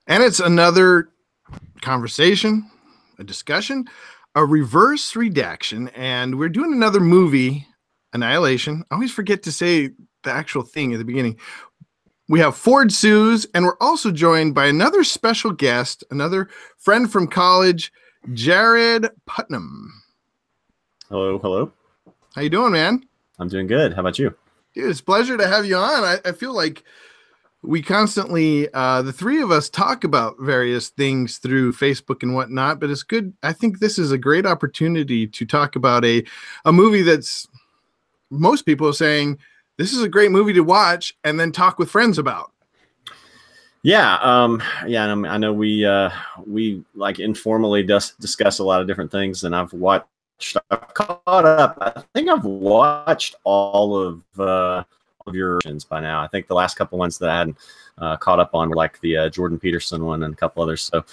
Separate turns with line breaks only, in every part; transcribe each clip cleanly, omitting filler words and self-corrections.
And it's another conversation, a discussion, a reverse redaction, and we're doing another movie, Annihilation. I always forget to say the actual thing at the beginning. We have Ford Sues, and we're also joined by another special guest, another friend from college, Jared Putnam.
Hello, hello.
How you doing, man?
I'm doing good. How about you?
Dude, it's a pleasure to have you on. I feel like we constantly, the three of us talk about various things through Facebook and whatnot, but it's good. I think this is a great opportunity to talk about a movie that's most people are saying this is a great movie to watch and then talk with friends about.
Yeah, and I know we like informally discuss a lot of different things, and I've caught up. I think I've watched all of your versions by now. I think the last couple ones that I hadn't caught up on were like the Jordan Peterson one and a couple others. So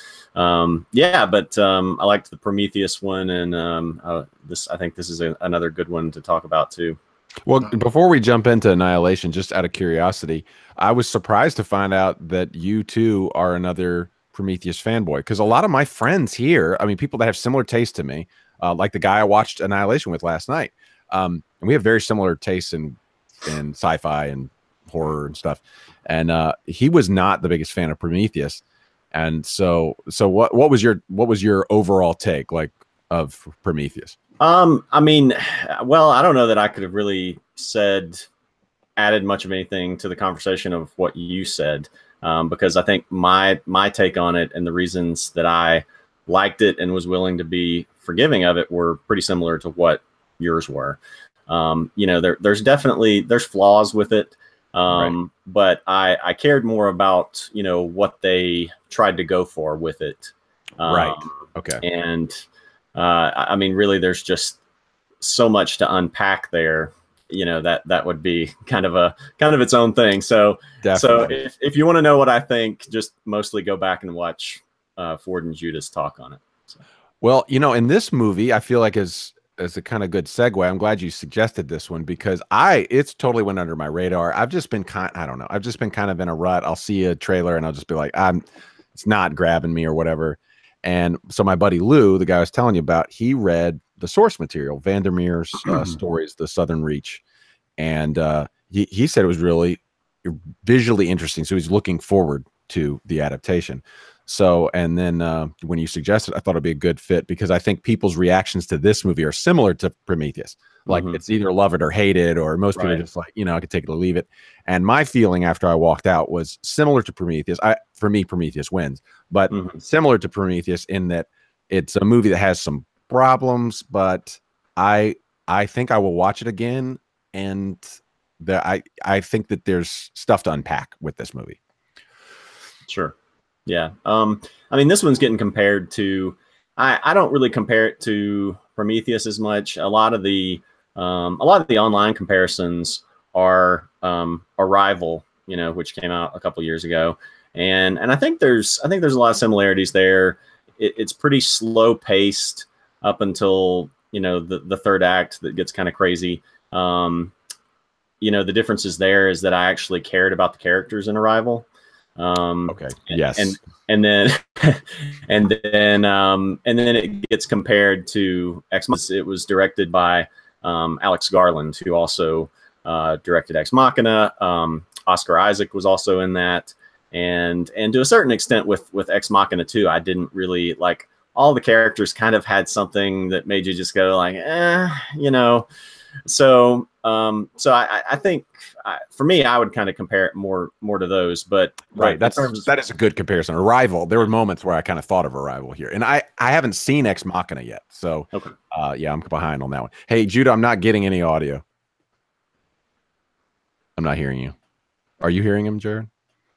yeah, but I liked the Prometheus one, and I think this is another good one to talk about too.
Well, before we jump into Annihilation, just out of curiosity, I was surprised to find out that you too are another Prometheus fanboy, because a lot of my friends here, I mean, people that have similar taste to me, like the guy I watched Annihilation with last night, and we have very similar tastes in sci-fi and horror and stuff. And he was not the biggest fan of Prometheus. And so what was your overall take like of Prometheus?
I mean, well, I don't know that I could have really added much of anything to the conversation of what you said, because I think my take on it and the reasons that I liked it and was willing to be forgiving of it were pretty similar to what yours were. You know, there's flaws with it,
Right.
but I cared more about, you know, what they tried to go for with it.
Right. Okay.
And I mean, really, there's just so much to unpack there, you know, that would be kind of its own thing. So,
Definitely.
so if you want to know what I think, just mostly go back and watch Ford and Judas talk on it. So.
Well, you know, in this movie, I feel like as a kind of good segue, I'm glad you suggested this one, because it's totally went under my radar. I've just been I don't know. I've just been kind of in a rut. I'll see a trailer and I'll just be like, it's not grabbing me or whatever. And so my buddy Lou, the guy I was telling you about, he read the source material, Vandermeer's stories, The Southern Reach. And he said it was really visually interesting. So he's looking forward to the adaptation. So, and then when you suggested, I thought it'd be a good fit, because I think people's reactions to this movie are similar to Prometheus. Like it's either love it or hate it, or most people are just like, you know, I could take it or leave it. And my feeling after I walked out was similar to Prometheus. For me, Prometheus wins, but similar to Prometheus in that it's a movie that has some problems, but I think I will watch it again, and I think that there's stuff to unpack with this movie.
Sure. Yeah. I mean, this one's getting compared to, I don't really compare it to Prometheus as much. A lot of the online comparisons are Arrival, you know, which came out a couple years ago. And I think there's a lot of similarities there. It's pretty slow paced up until, you know, the third act that gets kind of crazy. You know, the differences there is that I actually cared about the characters in Arrival.
Okay. Yes.
And then it gets compared to Ex Machina. It was directed by Alex Garland, who also directed Ex Machina. Oscar Isaac was also in that, and to a certain extent with Ex Machina too. I didn't really like, all the characters kind of had something that made you just go like, you know. So I think for me, I would kind of compare it more to those, but
right. That is a good comparison. Arrival. There were moments where I kind of thought of Arrival here, and I haven't seen Ex Machina yet. So
okay.
Yeah, I'm behind on that one. Hey, Judah, I'm not getting any audio. I'm not hearing you. Are you hearing him, Jared?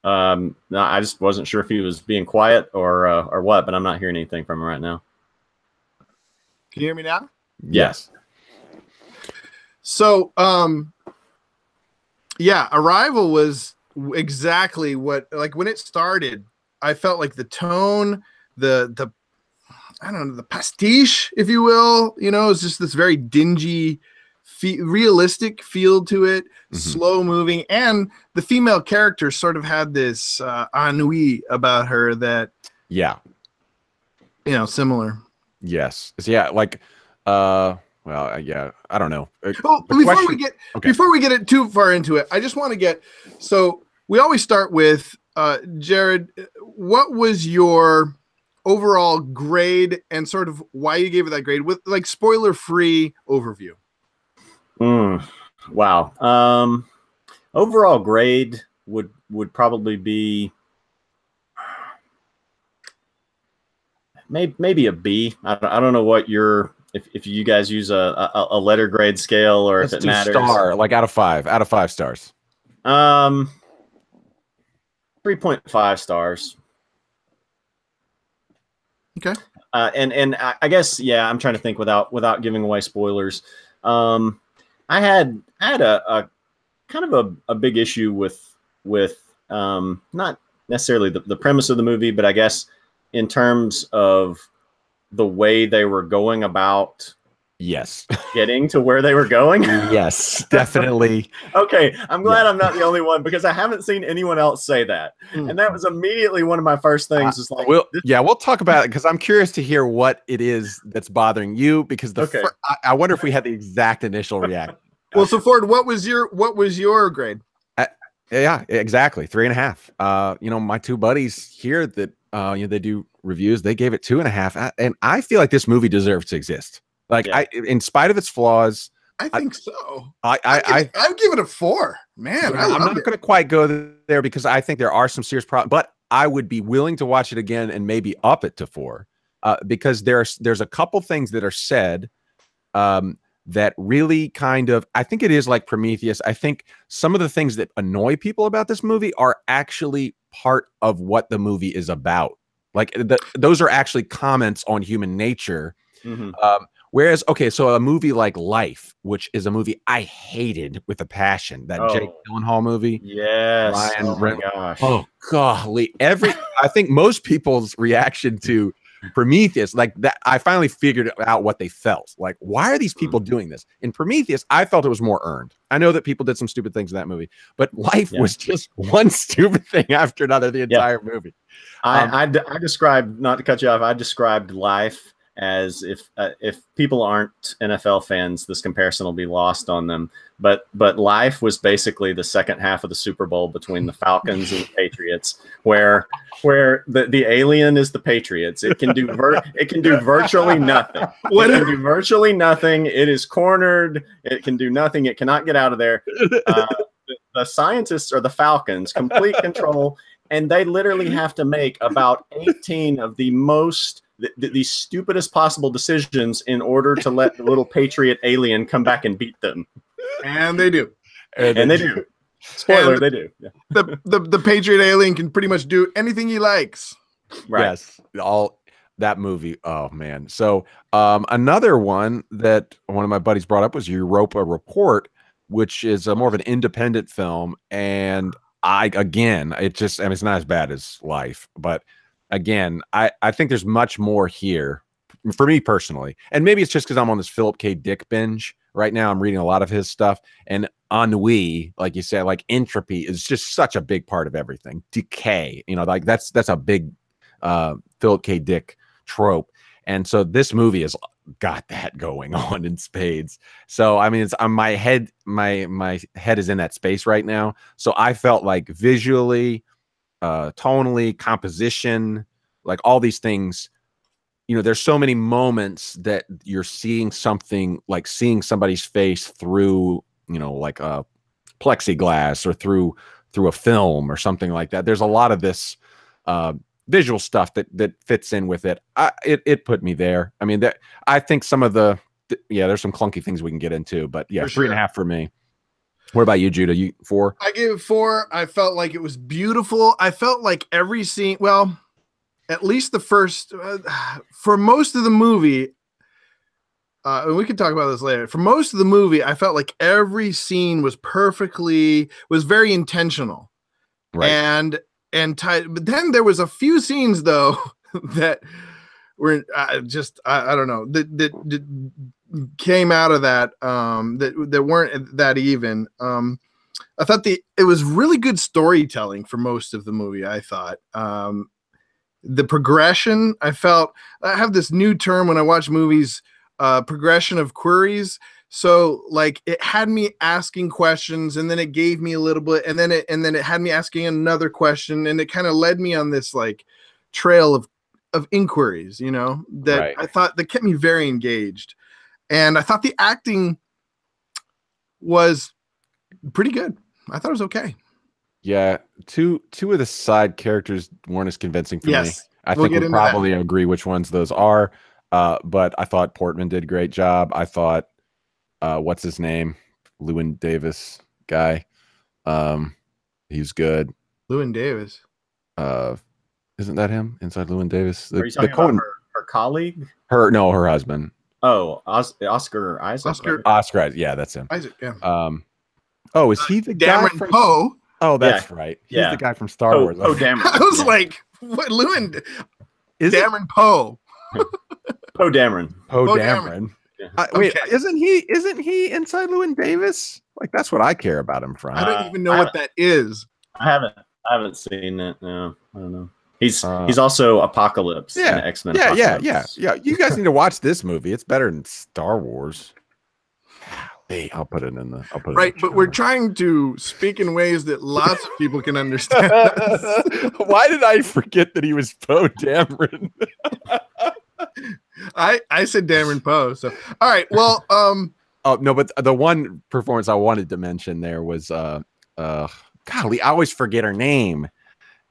No, I just wasn't sure if he was being quiet or what, but I'm not hearing anything from him right now.
Can you hear me now?
Yes.
So, yeah, Arrival was exactly what, like when it started, I felt like the tone, the I don't know, the pastiche, if you will, you know, it's just this very dingy realistic feel to it, slow moving, and the female character sort of had this ennui about her that, similar.
Yes. Yeah. Like, well, yeah, I don't know.
Well, before we get it too far into it, I just want to get, so we always start with Jared. What was your overall grade and sort of why you gave it that grade with like spoiler-free overview?
Wow. Overall grade would probably be maybe a B. I don't know what your if you guys use a letter grade scale or if it matters.
Star, like out of 5 stars.
3.5 stars.
Okay.
And I guess, yeah, I'm trying to think without giving away spoilers. I had a kind of a big issue with not necessarily the premise of the movie, but I guess in terms of the way they were going about getting to where they were going.
Yes, definitely.
Okay, I'm glad I'm not the only one because I haven't seen anyone else say that. And that was immediately one of my first things. Is like,
we'll talk about it because I'm curious to hear what it is that's bothering you because I wonder if we had the exact initial reaction.
Well, so Ford, what was your grade?
Yeah, exactly. 3.5. My two buddies here that they do reviews, they gave it 2.5, and I feel like this movie deserves to exist. Like, in spite of its flaws,
I think so.
I'd
give it a 4. Man,
I'm not going to quite go there because I think there are some serious problems, but I would be willing to watch it again and maybe up it to 4, because there's a couple things that are said that really kind of, I think it is like Prometheus. I think some of the things that annoy people about this movie are actually part of what the movie is about. Like those are actually comments on human nature. Whereas, okay, so a movie like Life, which is a movie I hated with a passion, that Jake Gyllenhaal movie.
Yes.
Ryan my gosh. Oh, golly. I think most people's reaction to Prometheus, like that, I finally figured out what they felt. Like, why are these people doing this? In Prometheus, I felt it was more earned. I know that people did some stupid things in that movie, but Life was just one stupid thing after another the entire movie.
I described, not to cut you off, I described Life as if people aren't NFL fans, this comparison will be lost on them. But Life was basically the second half of the Super Bowl between the Falcons and the Patriots, where the alien is the Patriots. It can do virtually nothing. It can do virtually nothing. It is cornered. It can do nothing. It cannot get out of there. The scientists are the Falcons, complete control, and they literally have to make about 18 of the stupidest possible decisions in order to let the little Patriot alien come back and beat them.
And they do.
And they do. Spoiler, they do. Yeah.
The Patriot alien can pretty much do anything he likes.
Right.
Yes. All that movie. Oh man. So another one that one of my buddies brought up was Europa Report, which is more of an independent film. And it's not as bad as Life, but again, I think there's much more here for me personally. And maybe it's just because I'm on this Philip K. Dick binge right now. I'm reading a lot of his stuff, and ennui, like you said, like entropy is just such a big part of everything. Decay, like that's a big Philip K. Dick trope. And so this movie has got that going on in spades. So I mean, it's on my head. My head is in that space right now. So I felt like visually, tonally, composition, like all these things, there's so many moments that you're seeing something, like seeing somebody's face through, like a plexiglass or through a film or something like that. There's a lot of this visual stuff that fits in with it. It put me there. I mean, I think some of there's some clunky things we can get into, but yeah, 3.5 for me. What about you, Judah? You 4?
I gave it 4. I felt like it was beautiful. I felt like every scene, well, at least the first, for most of the movie, and we can talk about this later. For most of the movie, I felt like every scene was very intentional.
Right.
And tight. But then there was a few scenes though that were I don't know, that came out of that that weren't that even. I thought it was really good storytelling for most of the movie. I thought the progression, I have this new term when I watch movies, progression of queries. So like it had me asking questions, and then it gave me a little bit, and then it had me asking another question, and it kind of led me on this like trail of inquiries, you know, that
Right.
I thought that kept me very engaged. And I thought the acting was pretty good. I thought it was okay.
Yeah, two of the side characters weren't as convincing for me. I
We'll
think we probably agree which ones those are. But I thought Portman did a great job. I thought, what's his name, Llewyn Davis guy, he was good.
Llewyn Davis.
Isn't that him? Inside Llewyn Davis.
Are you talking about her colleague?
Her husband.
Oh, Oscar Isaac.
Oscar Isaac. Yeah, that's him.
Isaac. Yeah.
Oh, is he the guy
from Poe?
Oh, that's right. He's the guy from Star Wars.
Oh, Dameron.
I was like, what? Llewyn? Is Dameron Poe?
Poe Dameron.
Poe Dameron. Yeah. Wait, isn't he inside Llewyn Davis? Like, that's what I care about him from.
I don't even know what that is.
I haven't seen it. No, I don't know. He's also Apocalypse in X-Men.
Yeah. You guys need to watch this movie. It's better than Star Wars. Hey, I'll put it in the.
Right, but we're trying to speak in ways that lots of people can understand.
Why did I forget that he was Poe Dameron?
I said Dameron Poe. So all right, well,
oh no, but the one performance I wanted to mention there was golly, I always forget her name.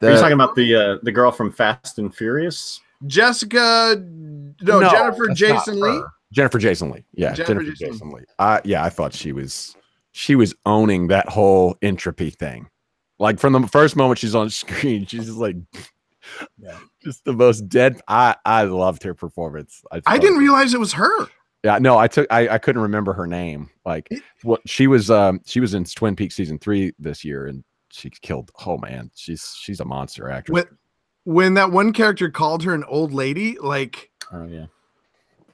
Are you talking about the girl from Fast and Furious?
Jennifer Jason Leigh.
Jennifer Jason Leigh. Yeah, Jennifer Jason Leigh. I thought she was owning that whole entropy thing. Like from the first moment she's on screen, she's just like just the most dead. I loved her performance.
I didn't realize it was her.
Yeah, no, I couldn't remember her name. Like what she was in Twin Peaks season 3 this year, and she killed. Oh man, she's a monster actress.
When that one character called her an old lady, like,
oh yeah,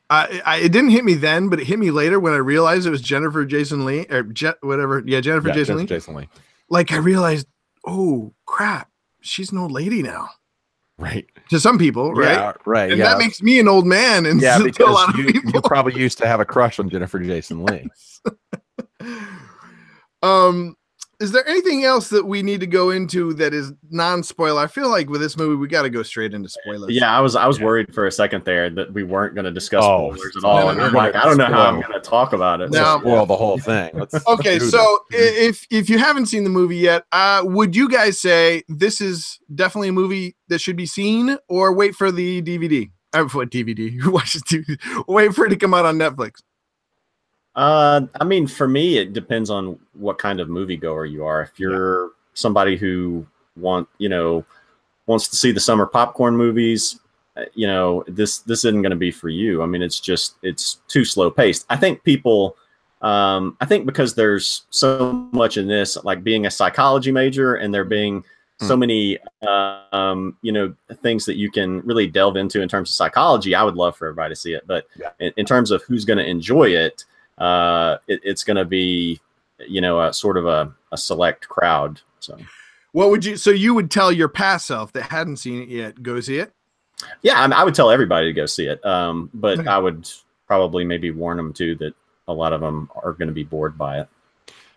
it didn't hit me then, but it hit me later when I realized it was Jennifer Jason Leigh or whatever. Yeah, Jennifer Jason Leigh. Like I realized, oh crap, she's an old lady now.
Right.
To some people, right?
Yeah, right.
And that makes me an old man. And
because
to a lot of people.
You probably used to have a crush on Jennifer Jason Leigh.
Is there anything else that we need to go into that is non-spoiler? I feel like with this movie, we got to go straight into spoilers.
Yeah, I was worried for a second there that we weren't going to discuss spoilers at all. And I'm like, I don't know how I'm going to talk about it.
Now, spoil the whole thing.
Okay, so if you haven't seen the movie yet, would you guys say this is definitely a movie that should be seen, or wait for the DVD? What DVD? Who watches DVD? Wait for it to come out on Netflix.
I mean, for me, it depends on what kind of moviegoer you are. If you're somebody who wants to see the summer popcorn movies, this isn't going to be for you. I mean, it's too slow paced. I think people, because there's so much in this, like being a psychology major, and there being so many, things that you can really delve into in terms of psychology. I would love for everybody to see it, but in terms of who's going to enjoy it, it's going to be, a sort of a select crowd. So
what would you would tell your past self that hadn't seen it yet, go see it?
Yeah. I would tell everybody to go see it. But okay. I would probably maybe warn them too, that a lot of them are going to be bored by it.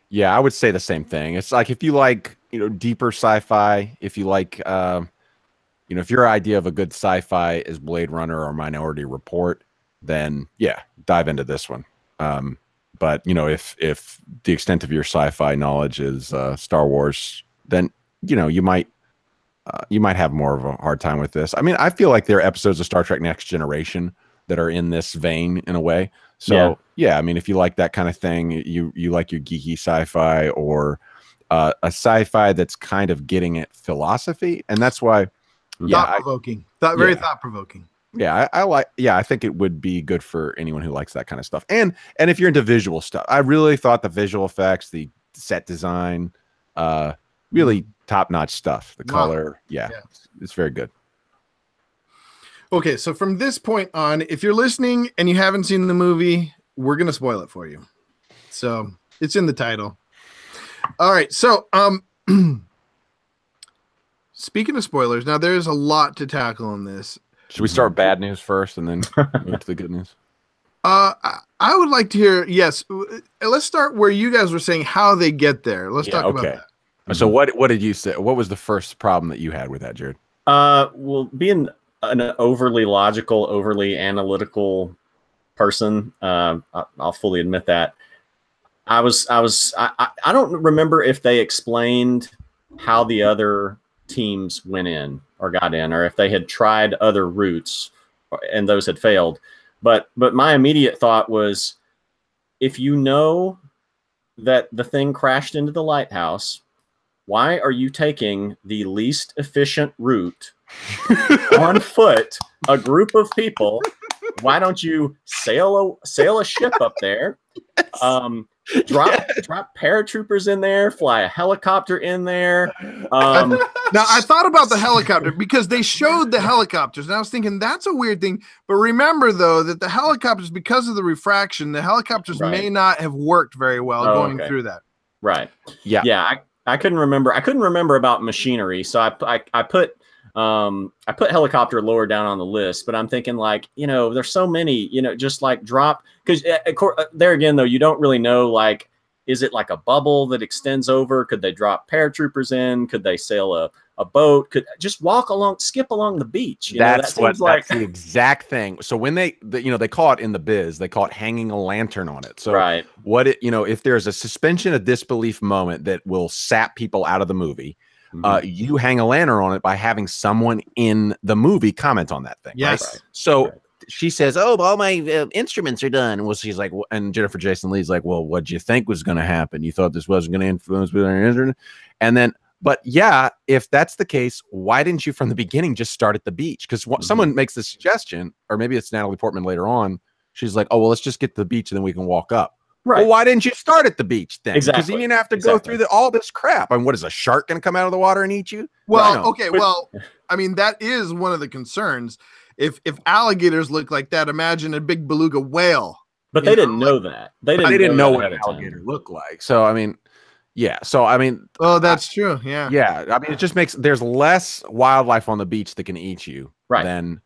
Yeah. I would say the same thing. It's like, if you like, deeper sci-fi, if you like, if your idea of a good sci-fi is Blade Runner or Minority Report, then yeah, dive into this one. But if the extent of your sci-fi knowledge is Star Wars, then you might have more of a hard time with this. I mean, I feel like there are episodes of Star Trek Next Generation that are in this vein in a way. So yeah, I mean, if you like that kind of thing, you like your geeky sci-fi, or a sci-fi that's kind of getting at philosophy, and that's why
thought-provoking, very thought-provoking.
Yeah, I think it would be good for anyone who likes that kind of stuff. And if you're into visual stuff, I really thought the visual effects, the set design, really top-notch stuff. The color, it's very good.
Okay, so from this point on, if you're listening and you haven't seen the movie, we're gonna spoil it for you. So it's in the title. All right. So speaking of spoilers, now there's a lot to tackle in this.
Should we start with bad news first and then move to the good news?
I would like to hear. Yes, let's start where you guys were saying how they get there. Let's talk about that.
So what did you say? What was the first problem that you had with that, Jared?
Well, being an overly logical, overly analytical person, I'll fully admit that. I don't remember if they explained how the other teams went in or got in, or if they had tried other routes and those had failed. But my immediate thought was, if you know that the thing crashed into the lighthouse, why are you taking the least efficient route on foot, a group of people? Why don't you sail a ship up there? Drop paratroopers in there, fly a helicopter in there.
Now I thought about the helicopter because they showed the helicopters, and I was thinking that's a weird thing. But remember, though, that the helicopters, because of the refraction, the helicopters may not have worked very well going through that.
Right.
Yeah.
Yeah. I couldn't remember. I couldn't remember about machinery, so I put helicopter lower down on the list. But I'm thinking, like, there's so many, just like drop, because there again, though, you don't really know, like, is it like a bubble that extends over? Could they drop paratroopers in? Could they sail a boat? Could just skip along the beach?
That's the exact thing. So when they call it in the biz, they call it hanging a lantern on it. So
right.
If there's a suspension of disbelief moment that will sap people out of the movie, you hang a lantern on it by having someone in the movie comment on that thing.
Yes.
Right? So she says, "Oh, all my instruments are done." Well, she's like, and Jennifer Jason Leigh's like, "Well, what'd you think was going to happen? You thought this wasn't going to influence with our internet?" And then, but yeah, if that's the case, why didn't you from the beginning just start at the beach? Because someone makes the suggestion, or maybe it's Natalie Portman later on. She's like, "Oh, well, let's just get to the beach and then we can walk up." Right. Well, why didn't you start at the beach then?
Exactly.
Because you didn't have to go through all this crap. I mean, what is a shark going to come out of the water and eat you?
Well, okay. Well, I mean, that is one of the concerns. If alligators look like that, imagine a big beluga whale.
But they didn't know that. They didn't know
what an alligator looked like. So, I mean, yeah. So, I mean.
Oh, that's true. Yeah.
Yeah. I mean, it just makes, there's less wildlife on the beach that can eat you than.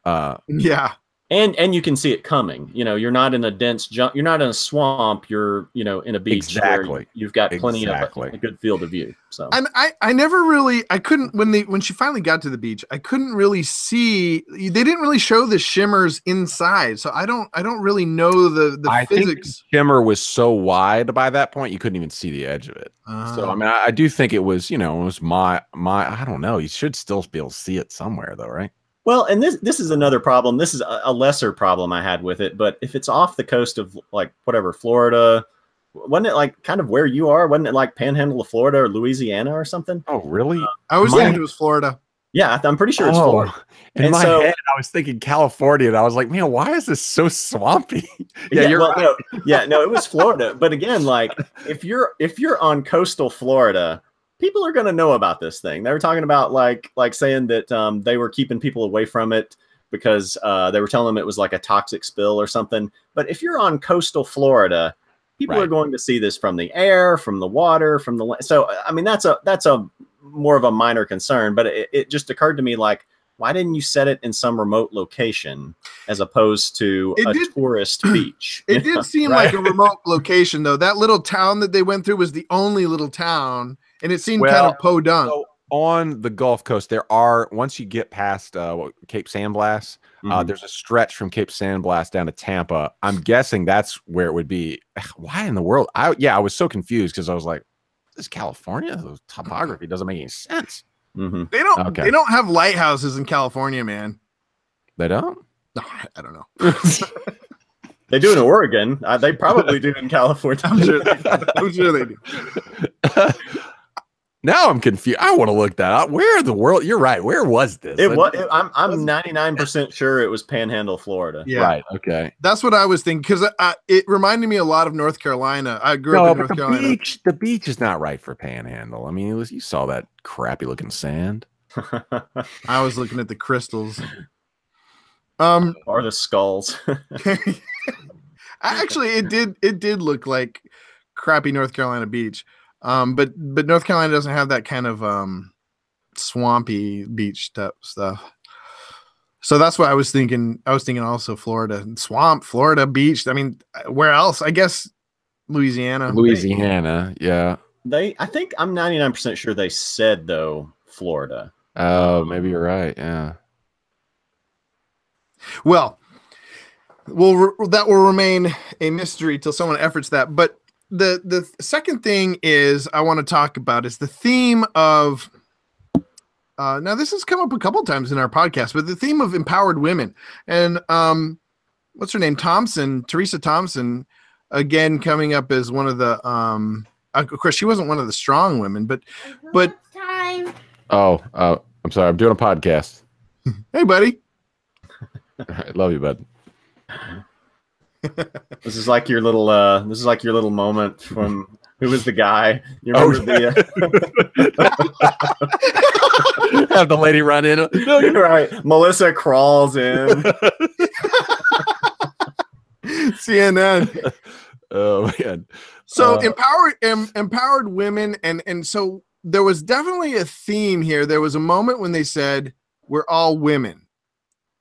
Yeah.
And you can see it coming. You're not in a you're not in a swamp. You're, in a beach where you've got plenty of a good field of view. So,
and I never really, I couldn't, when she finally got to the beach, I couldn't really see, they didn't really show the shimmers inside. So I don't really know the physics.
Think the shimmer was so wide by that point, you couldn't even see the edge of it. So, I mean, I do think it was, it was my, I don't know. You should still be able to see it somewhere though, right?
Well, and this is another problem. This is a lesser problem I had with it. But if it's off the coast of, like, whatever, Florida, wasn't it like kind of where you are? Wasn't it like Panhandle of Florida or Louisiana or something?
Oh, really?
I was thinking it was Florida.
Yeah, I'm pretty sure it's Florida.
In my head, I was thinking California, and I was like, man, why is this so swampy?
You're right. No, it was Florida. But again, like, if you're on coastal Florida, people are going to know about this thing. They were talking about like saying that they were keeping people away from it because they were telling them it was like a toxic spill or something. But if you're on coastal Florida, people are going to see this from the air, from the water, from the land. So, I mean, that's a more of a minor concern. But it just occurred to me, like, why didn't you set it in some remote location as opposed to tourist beach?
It did seem like a remote location, though. That little town that they went through was the only little town. And it seemed kind of podunk.
So on the Gulf Coast, there are, once you get past Cape San Blas, there's a stretch from Cape San Blas down to Tampa. I'm guessing that's where it would be. Why in the world? I was so confused because I was like, this is California? The topography doesn't make any sense.
They don't have lighthouses in California, man.
They don't?
No, I don't know.
They do in Oregon. They probably do in California.
I'm sure they do.
Now I'm confused. I want to look that up. Where in the world? You're right. Where was this?
I'm 99% sure it was Panhandle, Florida.
Yeah.
Right. Okay.
That's what I was thinking because it reminded me a lot of North Carolina. I grew up in North Carolina.
The beach is not right for Panhandle. I mean, you saw that crappy looking sand.
I was looking at the crystals.
Or the skulls.
Actually, it did look like crappy North Carolina beach. But North Carolina doesn't have that kind of swampy beach stuff. So that's what I was thinking. I was thinking also Florida, swamp, Florida beach. I mean, where else? I guess Louisiana.
Yeah.
I think I'm 99% sure they said though Florida.
Oh, maybe you're right. Yeah.
Well, that will remain a mystery till someone efforts that. But the second thing is I want to talk about is the theme of. Now this has come up a couple times in our podcast, but the theme of empowered women and what's her name? Teresa Thompson, again coming up as one of the of course she wasn't one of the strong women, but
time. Oh, I'm sorry, I'm doing a podcast.
Hey, buddy.
I love you, bud.
This is like your little moment from who was the guy? You remember
have the lady run in.
No, you're right. Melissa crawls in.
CNN.
Oh man.
So empowered women, and so there was definitely a theme here. There was a moment when they said we're all women.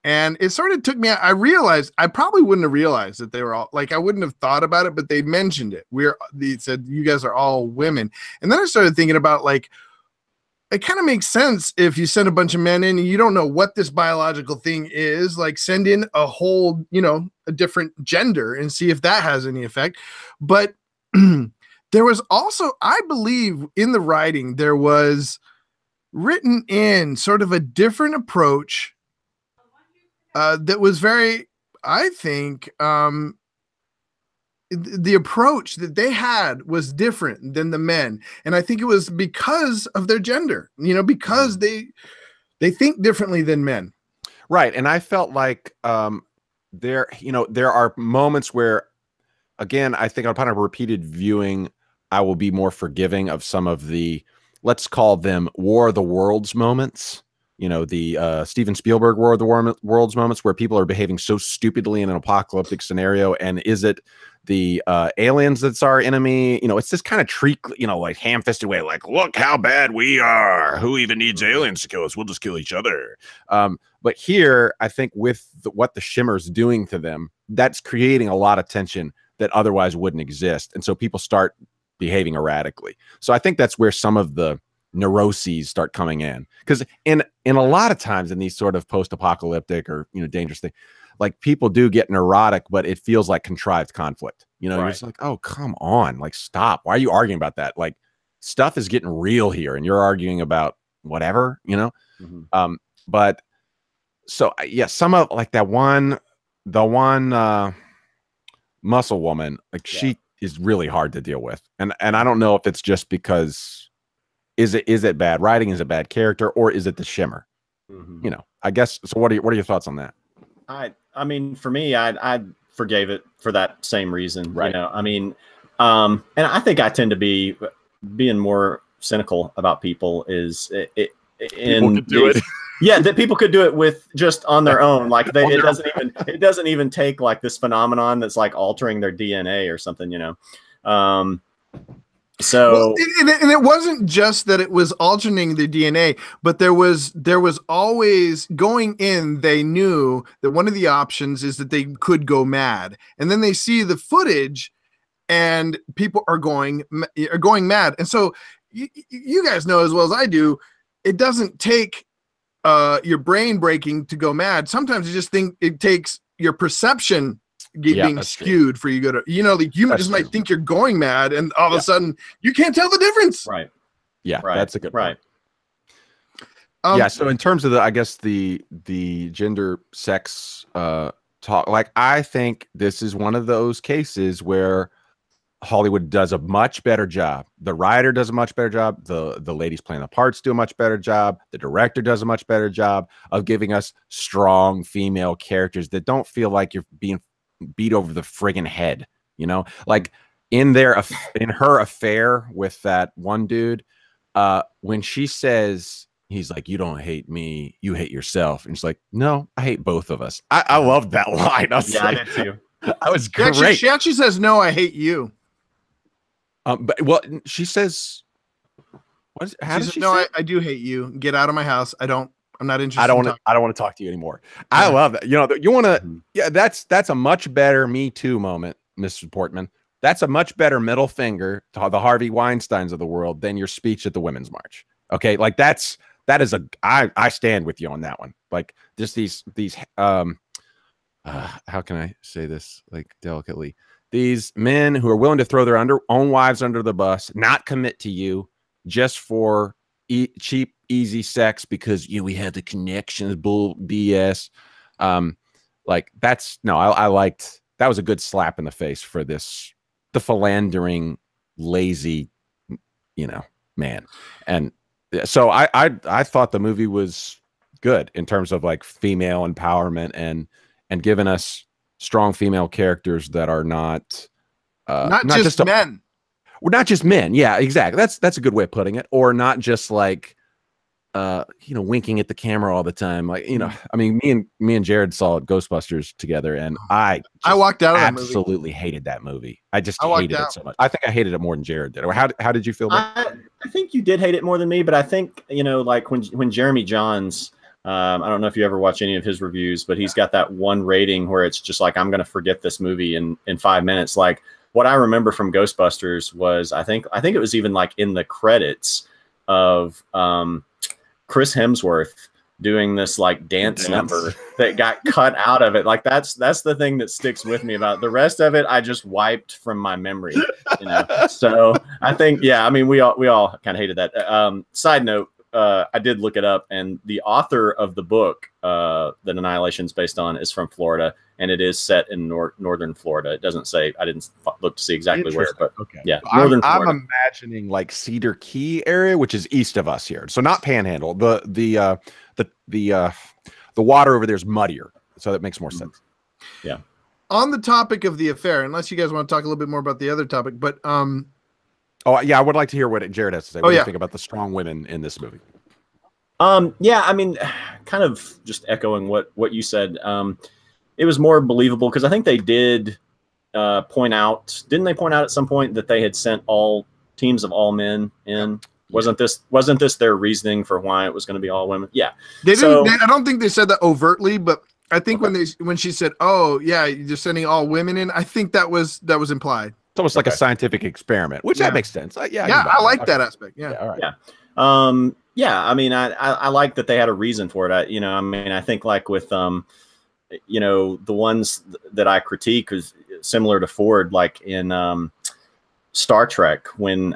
And it sort of took me out. I realized I probably wouldn't have realized that they were all like, I wouldn't have thought about it, but they mentioned it. They said, you guys are all women. And then I started thinking about like, it kind of makes sense if you send a bunch of men in and you don't know what this biological thing is, like send in a whole, a different gender and see if that has any effect. But there was also, I believe in the writing, there was written in sort of a different approach that was very, I think, the approach that they had was different than the men. And I think it was because of their gender, because they think differently than men.
Right. And I felt like there are moments where, again, I think upon a repeated viewing, I will be more forgiving of some of the, let's call them War of the Worlds moments. The Steven Spielberg War of the Worlds moments where people are behaving so stupidly in an apocalyptic scenario. And is it the aliens that's our enemy? It's this kind of treat, like ham-fisted way, like, look how bad we are. Who even needs aliens to kill us? We'll just kill each other. But here, I think with what the Shimmer's doing to them, that's creating a lot of tension that otherwise wouldn't exist. And so people start behaving erratically. So I think that's where some of the neuroses start coming in, because in a lot of times in these sort of post-apocalyptic or dangerous things, like people do get neurotic, but it feels like contrived conflict. Right. You're just like, oh, come on, like stop. Why are you arguing about that? Like stuff is getting real here, and you're arguing about whatever, But so yeah, some of like the one muscle woman, like she is really hard to deal with, and I don't know if it's just because. Is it bad writing? Is it bad character, or is it the Shimmer? I guess. So what are your thoughts on that?
I mean, for me, I forgave it for that same reason.
Right.
And I think I tend to be being more cynical about people is
people could do it.
Yeah, that people could do it with just on their own. Like it doesn't even take like this phenomenon that's like altering their DNA or something. So
and it wasn't just that it was altering the DNA, but there was always going in. They knew that one of the options is that they could go mad, and then they see the footage, and people are going mad. And so you guys know as well as I do, it doesn't take your brain breaking to go mad. Sometimes you just think it takes your perception being skewed for you to you just might think you're going mad, and all of a sudden you can't tell the difference.
Right.
Yeah,
right.
That's a good point.
Right.
So in terms of the gender sex talk, like I think this is one of those cases where Hollywood does a much better job. The writer does a much better job. The ladies playing the parts do a much better job. The director does a much better job of giving us strong female characters that don't feel like you're being beat over the friggin' head, like in her affair with that one dude, when she says, he's like, you don't hate me, you hate yourself. And she's like, no, I hate both of us. I love that line. I did too. I was great.
She actually says, "No, I hate you."
But well, she says, "What? How does she
no,
say?
I do hate you. Get out of my house. I'm not interested.
I don't want to talk to you anymore." I love that. You want to. Yeah, that's a much better Me Too moment, Mr. Portman. That's a much better middle finger to the Harvey Weinsteins of the world than your speech at the Women's March. Okay, like that is I stand with you on that one. Like just these how can I say this like delicately? These men who are willing to throw their own wives under the bus, not commit to you just for cheap, easy sex because we have the connections, bull BS. Like I liked that was a good slap in the face for the philandering, lazy, man. And so I thought the movie was good in terms of like female empowerment and giving us strong female characters that are not just men. We're not just men. Yeah, exactly. That's a good way of putting it. Or not just like winking at the camera all the time. Like, I mean, me and Jared saw Ghostbusters together, and I
walked out of that movie.
Absolutely hated that movie. I just hated it so much. I think I hated it more than Jared did. Or how did you feel about it?
I think you did hate it more than me, but I think, like when Jeremy Johns, I don't know if you ever watch any of his reviews, but he's got that one rating where it's just like, I'm going to forget this movie in 5 minutes. Like what I remember from Ghostbusters was, I think it was even like in the credits of Chris Hemsworth doing this like dance number that got cut out of it. Like that's the thing that sticks with me about it. The rest of it I just wiped from my memory. So I think, I mean, we all kind of hated that. Side note, I did look it up, and the author of the book that Annihilation is based on is from Florida, and it is set in northern Florida. It doesn't say. I didn't look to see exactly where, but yeah, northern Florida. I'm
imagining like Cedar Key area, which is east of us here, so not Panhandle. The water over there is muddier, so that makes more sense.
Yeah.
On the topic of the affair, unless you guys want to talk a little bit more about the other topic, but
oh yeah, I would like to hear what Jared has to say. What do you think about the strong women in this movie?
Yeah, I mean, kind of just echoing what you said. It was more believable because I think they did point out, didn't they point out at some point that they had sent all teams of all men in? Wasn't this their reasoning for why it was going to be all women? Yeah,
they didn't. I don't think they said that overtly, but I think when she said, "Oh yeah, you're sending all women in," I think that was implied.
It's almost like a scientific experiment, which that makes sense.
I like that aspect. Yeah.
All right.
Yeah. Yeah. I mean, I like that they had a reason for it. I mean, I think like with, the ones that I critique is similar to Ford, like in Star Trek, when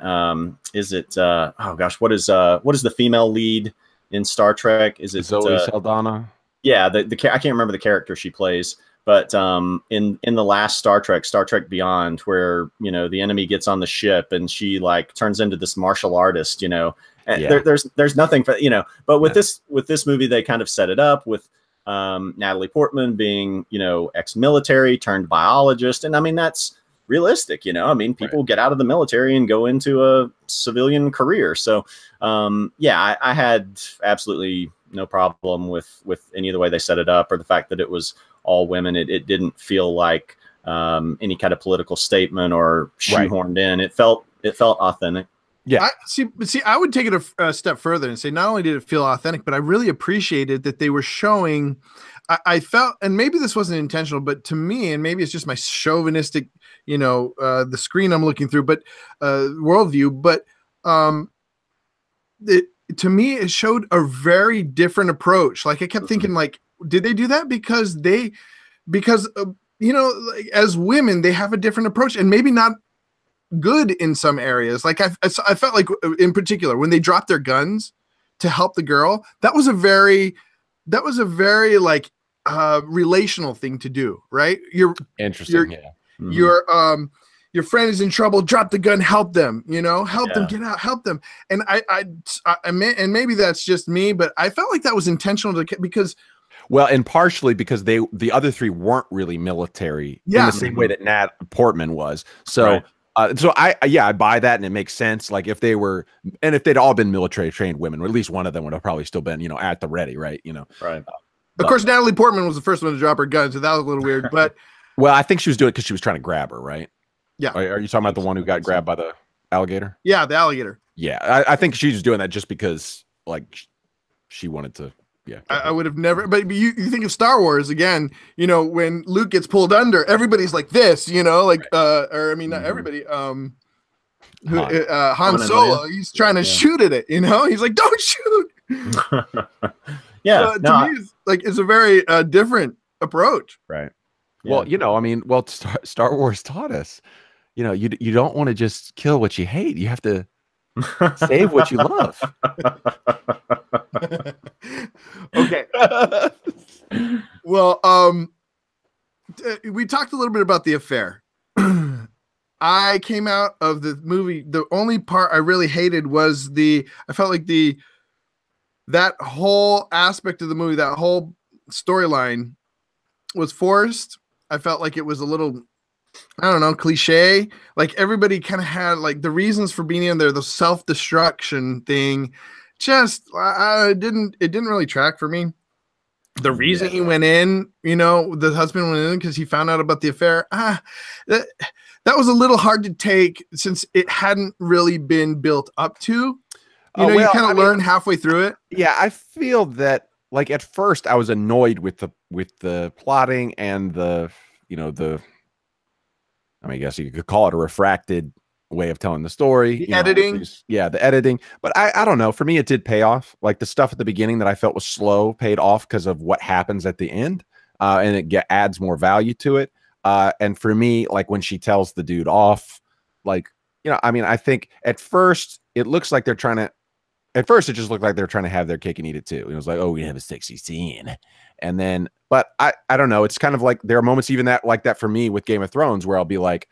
is it? Oh gosh, what is the female lead in Star Trek? Is it
Zoe Saldana?
Yeah, I can't remember the character she plays. But in the last Star Trek Beyond, where the enemy gets on the ship and she like turns into this martial artist, there's nothing for But with this movie, they kind of set it up with Natalie Portman being ex-military turned biologist, and I mean that's realistic. I mean people get out of the military and go into a civilian career. So I had absolutely no problem with any of the way they set it up or the fact that it was all women. It didn't feel like any kind of political statement or shoehorned in. It felt authentic.
Yeah. I would take it a step further and say not only did it feel authentic, but I really appreciated that they were showing. I felt, and maybe this wasn't intentional, but to me, and maybe it's just my chauvinistic, the screen I'm looking through, but worldview. But to me, it showed a very different approach. Like I kept thinking, like, did they do that because like, as women, they have a different approach and maybe not good in some areas. Like I felt like in particular, when they dropped their guns to help the girl, that was a very like relational thing to do. Right.
Interesting.
Your friend is in trouble, drop the gun, help them, help them get out, help them. And and maybe that's just me, but I felt like that was intentional because
and partially because the other three weren't really military in the same way that Nat Portman was. So, I buy that, and it makes sense. Like if they'd all been military trained women, or at least one of them would have probably still been, at the ready, right?
Right. Of course, Natalie Portman was the first one to drop her gun, so that was a little weird. But
Well, I think she was doing it because she was trying to grab her, right?
Yeah.
Are you talking about the one who got grabbed by the alligator?
Yeah, the alligator.
Yeah, I think she was doing that just because, like, she wanted to. Yeah,
I would have never. But you think of Star Wars again. You know, when Luke gets pulled under, everybody's like this. You know, like or I mean, not everybody. Han Solo. He's trying to shoot at it. You know, he's like, "Don't shoot."
Yeah.
To me, it's a very different approach.
Right.
Yeah.
Well, you know, I mean, Star Wars taught us, you know, you don't want to just kill what you hate. You have to save what you love.
Okay. Well, we talked a little bit about the affair. I came out of the movie. The only part I really hated was I felt like that whole aspect of the movie, that whole storyline was forced. I felt like it was a little, I don't know, cliche. Like everybody kind of had like the reasons for being in there, the self-destruction thing. Just it didn't really track for me. The reason he went in, you know, the husband went in because he found out about the affair. That was a little hard to take since it hadn't really been built up to. You know, you kind of learn halfway through it.
Yeah, I feel that like at first I was annoyed with the plotting and I mean, I guess you could call it a refracted way of telling the story.
The editing.
The editing. But I don't know. For me, it did pay off. Like the stuff at the beginning that I felt was slow paid off because of what happens at the end. And it adds more value to it. And for me, like when she tells the dude off, like, you know, I mean, I think at first it looks like they're trying to, at first it just looked like they're trying to have their cake and eat it too. It was like, oh, we have a sexy scene. And then, but I don't know. It's kind of like there are moments even like that for me with Game of Thrones where I'll be like,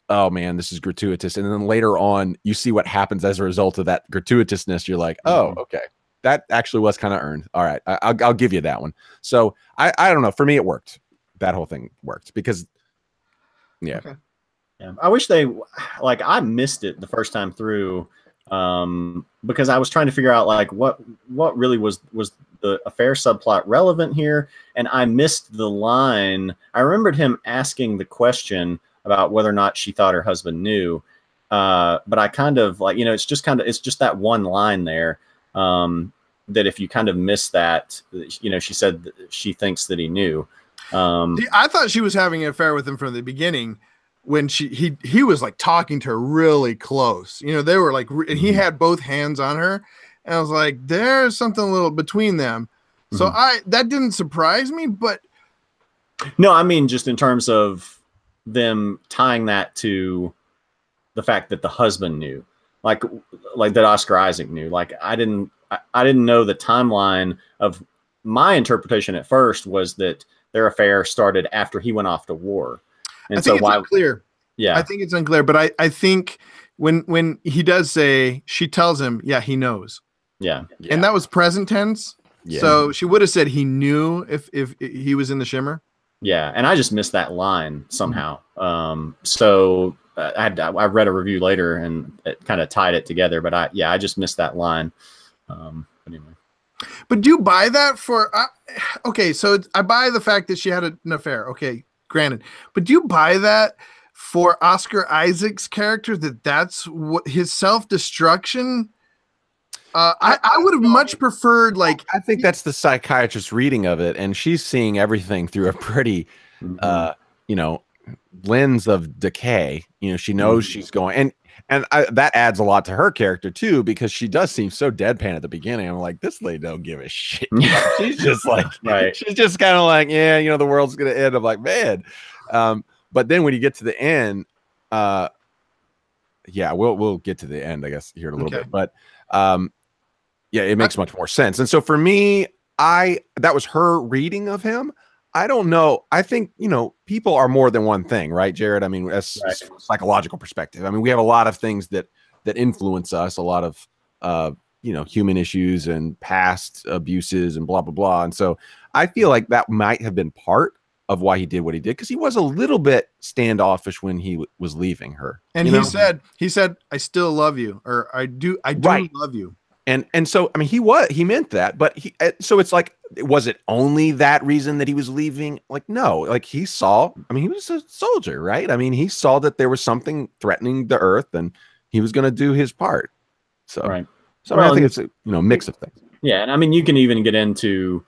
oh man, this is gratuitous. And then later on, you see what happens as a result of that gratuitousness. You're like, oh, okay. That actually was kind of earned. All right. I'll give you that one. So I don't know. For me, it worked. That whole thing worked because, yeah. Okay.
Yeah. I wish I missed it the first time through because I was trying to figure out like what really was the affair subplot relevant here. And I missed the line. I remembered him asking the question about whether or not she thought her husband knew. But I kind of like, you know, it's just that one line there that if you kind of miss that, you know, she said that she thinks that he knew.
I thought she was having an affair with him from the beginning when he was like talking to her really close. You know, they were like, and he had both hands on her. And I was like, there's something a little between them. So that didn't surprise me, but.
No, I mean, just in terms of them tying that to the fact that the husband knew, like that Oscar Isaac knew. Like I didn't know the timeline of my interpretation at first was that their affair started after he went off to war. And
I think it's unclear. Yeah, I think it's unclear. But I think when he does say, she tells him, yeah, he knows.
Yeah.
And that was present tense. Yeah. So she would have said he knew if he was in the shimmer.
Yeah, and I just missed that line somehow. So I read a review later and it kind of tied it together. But I just missed that line. Anyway.
But do you buy that for? Okay, so I buy the fact that she had an affair. Okay, granted. But do you buy that for Oscar Isaac's character? That's what his self-destruction. I would have much preferred like.
I think that's the psychiatrist's reading of it, and she's seeing everything through a pretty, you know, lens of decay. You know, she knows she's going, and that adds a lot to her character too, because she does seem so deadpan at the beginning. I'm like, this lady don't give a shit. She's just like, she's just kind of like, yeah, you know, the world's gonna end. I'm like, man. But then when you get to the end, yeah, we'll get to the end, I guess, here in a little bit, but. Yeah, it makes much more sense. And so for me, that was her reading of him. I don't know. I think, you know, people are more than one thing, right, Jared? I mean, as psychological perspective. I mean, we have a lot of things that influence us, a lot of you know, human issues and past abuses and blah, blah, blah. And so I feel like that might have been part of why he did what he did, because he was a little bit standoffish when he was leaving her.
And he said, I still love you, or I do love you.
And so I mean he meant that, but so it's like, was it only that reason that he was leaving? Like, no, like he saw, I mean, he was a soldier, right? I mean, he saw that there was something threatening the earth and he was going to do his part. So,
right.
So I think it's a mix of things.
Yeah, and I mean you can even get into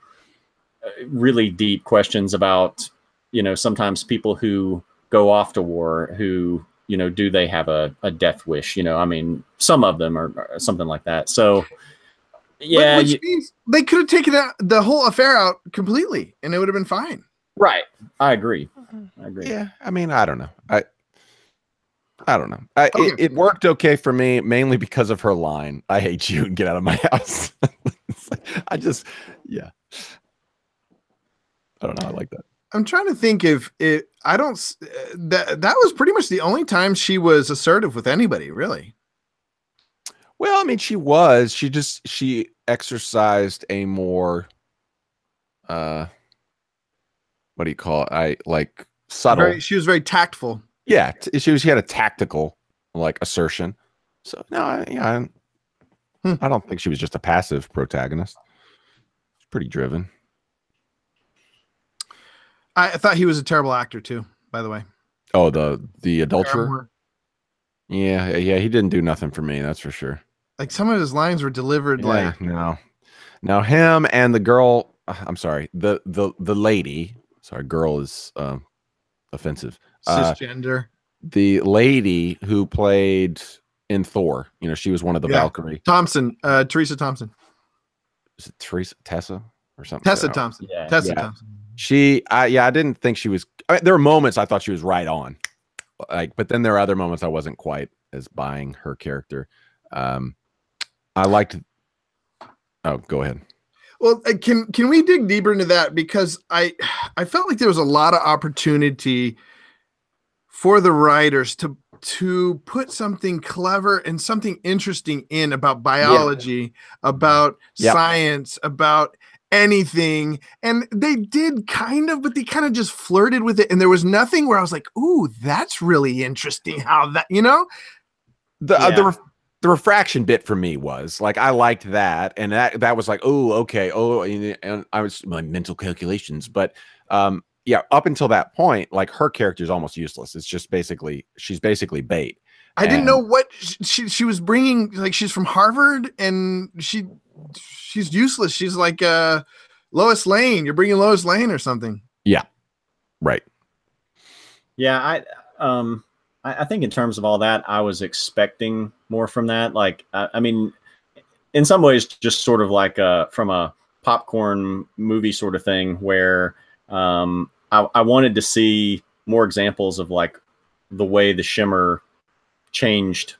really deep questions about sometimes people who go off to war who do they have a death wish? I mean some of them or something like that. So yeah,
which means they could have taken the whole affair out completely and it would have been fine.
Right. I agree.
Yeah, I mean I don't know. I don't know. It worked okay for me, mainly because of her line, "I hate you and get out of my house." I don't know. I like that.
I'm trying to think if that was pretty much the only time she was assertive with anybody, really.
Well, I mean, she exercised a more, what do you call it? Subtle.
She was very tactful.
Yeah, she had a tactical assertion. So no, I don't think she was just a passive protagonist. She's pretty driven.
I thought he was a terrible actor too, by the way.
Oh, the adulterer. Yeah, he didn't do nothing for me, that's for sure.
Like some of his lines were delivered
no, him and the girl. I'm sorry, the lady. Sorry, girl is offensive.
Cisgender.
The lady who played in Thor, she was one of the Valkyrie.
Thompson, Teresa Thompson.
Is it Tessa or something?
Tessa Thompson.
Yeah.
Tessa Thompson.
I didn't think she was. There were moments I thought she was right on, but then there are other moments I wasn't quite as buying her character. I liked. Oh, go ahead.
Well, can we dig deeper into that, because I felt like there was a lot of opportunity for the writers to put something clever and something interesting in about biology, about science, about anything. And they did but they kind of just flirted with it. And there was nothing where I was like, ooh, that's really interesting how that,
the refraction bit for me was like, I liked that. And that was like, oh, okay. Oh, and I was my mental calculations, but, up until that point, like her character is almost useless. It's just she's basically bait.
I didn't know what she was bringing. Like, she's from Harvard and she's useless. She's like Lois Lane. You're bringing Lois Lane or something.
Yeah, right.
Yeah, I think in terms of all that, I was expecting more from that. Like, I mean, in some ways, just sort of like from a popcorn movie sort of thing where I wanted to see more examples of like the way the Shimmer changed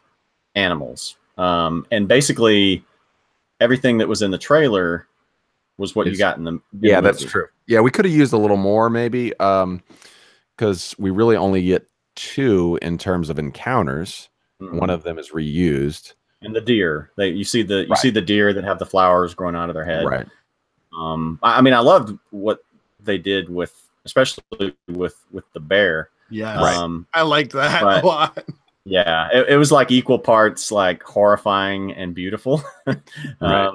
animals. And basically everything that was in the trailer was what you got in the movie.
That's true. Yeah, we could have used a little more maybe, because we really only get 2 in terms of encounters. Mm-hmm. One of them is reused.
And the deer. You see the deer that have the flowers growing out of their head.
Right.
I mean, I loved what they did especially with the bear.
Yeah, I liked that a lot.
Yeah, it was like equal parts like horrifying and beautiful. I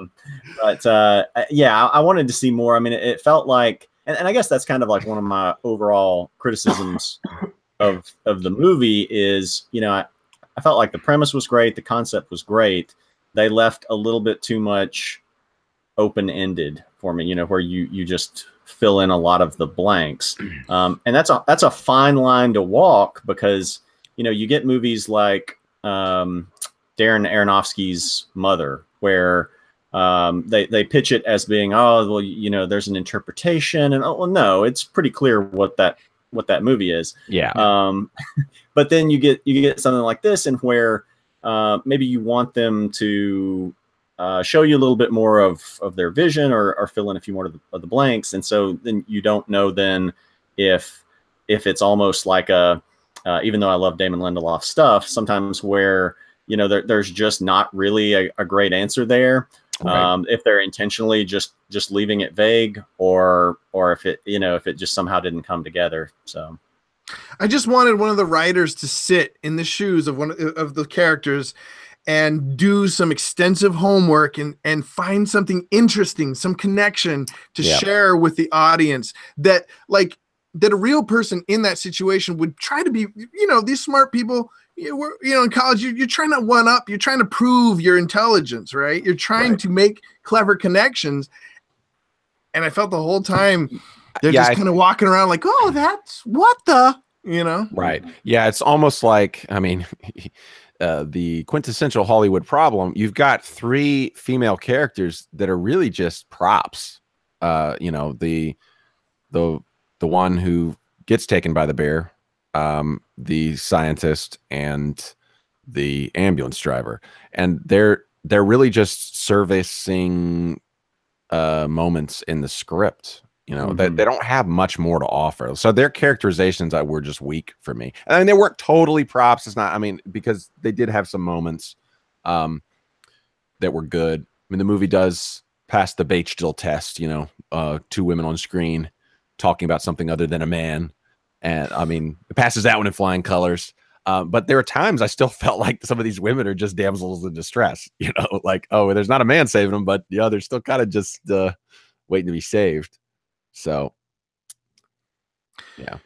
wanted to see more. I mean, it felt like, and I guess that's kind of like one of my overall criticisms of the movie is, I felt like the premise was great, the concept was great. They left a little bit too much open-ended for me, where you just fill in a lot of the blanks. And that's a fine line to walk, because you get movies like Darren Aronofsky's Mother, where they pitch it as being, there's an interpretation, and no, it's pretty clear what that movie is.
Yeah.
But then you get something like this, and where maybe you want them to show you a little bit more of their vision, or fill in a few more of the blanks, and so then you don't know then if it's almost like even though I love Damon Lindelof's stuff, sometimes where there's just not really a great answer there. Right. If they're intentionally just leaving it vague, or if it just somehow didn't come together. So I
just wanted one of the writers to sit in the shoes of one of the characters and do some extensive homework and find something interesting, some connection to share with the audience that a real person in that situation would try to be, these smart people, in college, you're trying to one up, you're trying to prove your intelligence, right? You're trying to make clever connections. And I felt the whole time they're just kind of walking around like, oh, that's what the,
Right. Yeah. It's almost like, I mean, the quintessential Hollywood problem. You've got 3 female characters that are really just props. The one who gets taken by the bear, the scientist, and the ambulance driver, and they're really just servicing moments in the script. They don't have much more to offer. So their characterizations were just weak for me. I mean, they weren't totally props. It's not, I mean, because they did have some moments that were good. I mean, the movie does pass the Bechdel test, 2 women on screen talking about something other than a man. And I mean, it passes that one in flying colors. But there are times I still felt like some of these women are just damsels in distress, like, oh, there's not a man saving them, but they're still kind of just waiting to be saved. So, yeah.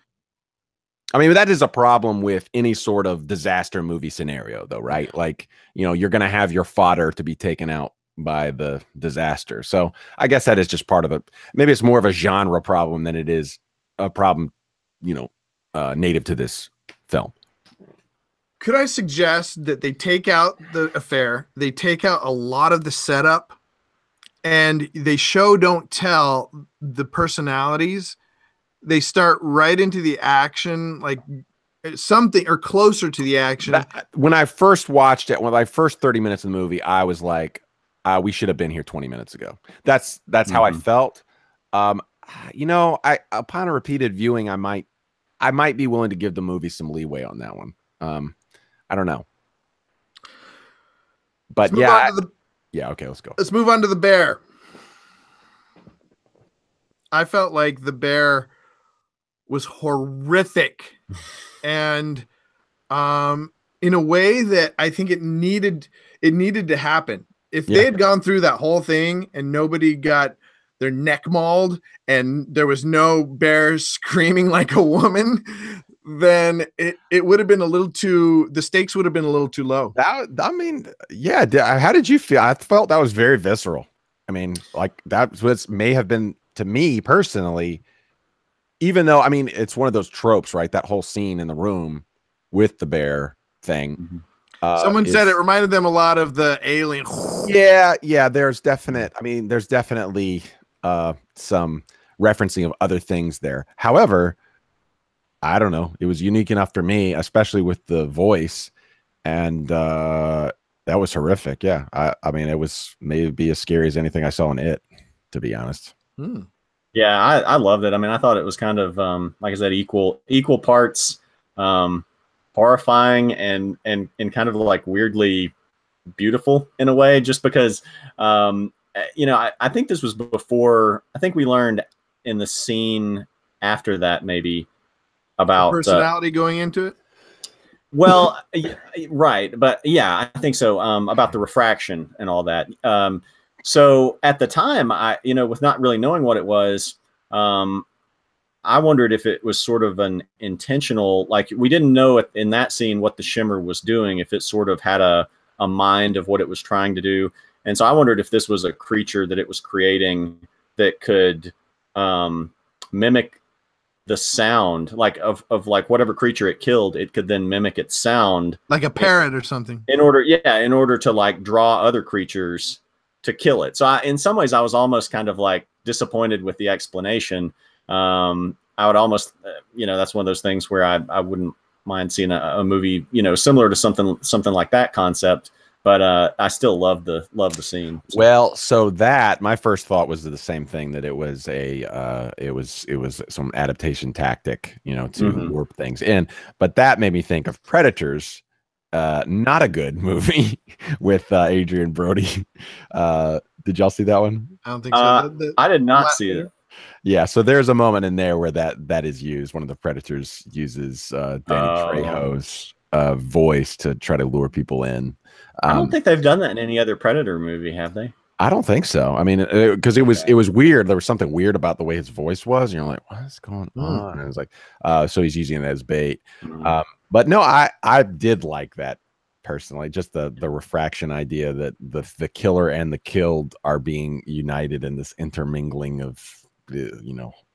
I mean, that is a problem with any sort of disaster movie scenario, though, right? Like, you're going to have your fodder to be taken out by the disaster. So I guess that is just part of it. Maybe it's more of a genre problem than it is a problem, native to this film.
Could I suggest that they take out the affair, they take out a lot of the setup, and they don't tell the personalities. They start right into the action, like something or closer to the action.
When I first watched it, my first 30 minutes of the movie, I was like, we should have been here 20 minutes ago. That's how I felt. Upon a repeated viewing, I might be willing to give the movie some leeway on that one. I don't know. But okay, let's go.
Let's move on to the bear. I felt like the bear was horrific and in a way that I think it needed to happen. If they had gone through that whole thing and nobody got their neck mauled and there was no bear screaming like a woman, then it would have been the stakes would have been a little too low.
How did you feel? I felt that was very visceral. I mean, like that was may have been to me personally, even though, I mean, it's one of those tropes, right? That whole scene in the room with the bear thing.
Someone said it reminded them a lot of the Alien.
Yeah. There's definitely some referencing of other things there. However, I don't know. It was unique enough for me, especially with the voice, and that was horrific. Yeah, I mean, it was maybe as scary as anything I saw in it, to be honest.
Yeah, I loved it. I mean, I thought it was kind of like I said, equal parts horrifying and kind of like weirdly beautiful in a way, just because I think this was before. I think we learned in the scene after that maybe about
personality going into it.
Well, right, but yeah, I think so. About the refraction and all that. So at the time, with not really knowing what it was, I wondered if it was sort of an intentional, like we didn't know in that scene what the shimmer was doing, if it sort of had a mind of what it was trying to do. And so I wondered if this was a creature that it was creating that could mimic the sound, like of like whatever creature it killed, it could then mimic its sound,
like a parrot or something,
in order to like draw other creatures to kill it. So in some ways I was almost kind of like disappointed with the explanation. I would almost, that's one of those things where I wouldn't mind seeing a movie, similar to something like that concept. But I still love the scene.
So. Well, so that my first thought was the same thing, that it was it was some adaptation tactic, to warp things in. But that made me think of Predators, not a good movie with Adrian Brody. Did y'all see that one?
I don't think so.
I did not see it.
Yeah, so there's a moment in there where that is used. One of the Predators uses Danny Trejo's voice to try to lure people in.
I don't think they've done that in any other Predator movie, have they?
I don't think so. I mean, because it was weird. There was something weird about the way his voice was, and you're like, "What's going on?" And it was like, so he's using it as bait. But no, I did like that personally. Just the refraction idea that the killer and the killed are being united in this intermingling of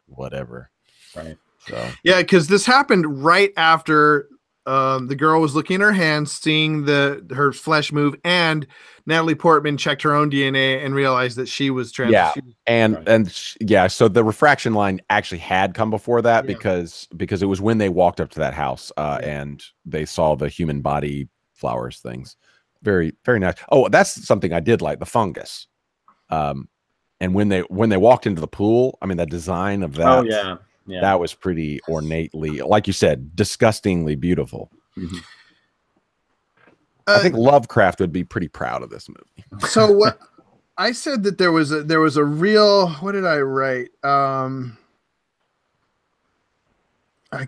whatever.
Right.
So yeah, because this happened right after the girl was looking at her hands, seeing her flesh move, and Natalie Portman checked her own DNA and realized that she was trans.
Yeah, so the refraction line actually had come before that because it was when they walked up to that house and they saw the human body flowers things. Very, very nice. Oh, that's something I did like, the fungus. And when they walked into the pool, I mean, the design of that.
Oh yeah. Yeah.
That was pretty ornately, like you said, disgustingly beautiful. I think Lovecraft would be pretty proud of this movie.
So what I said that there was a real, what did I write? I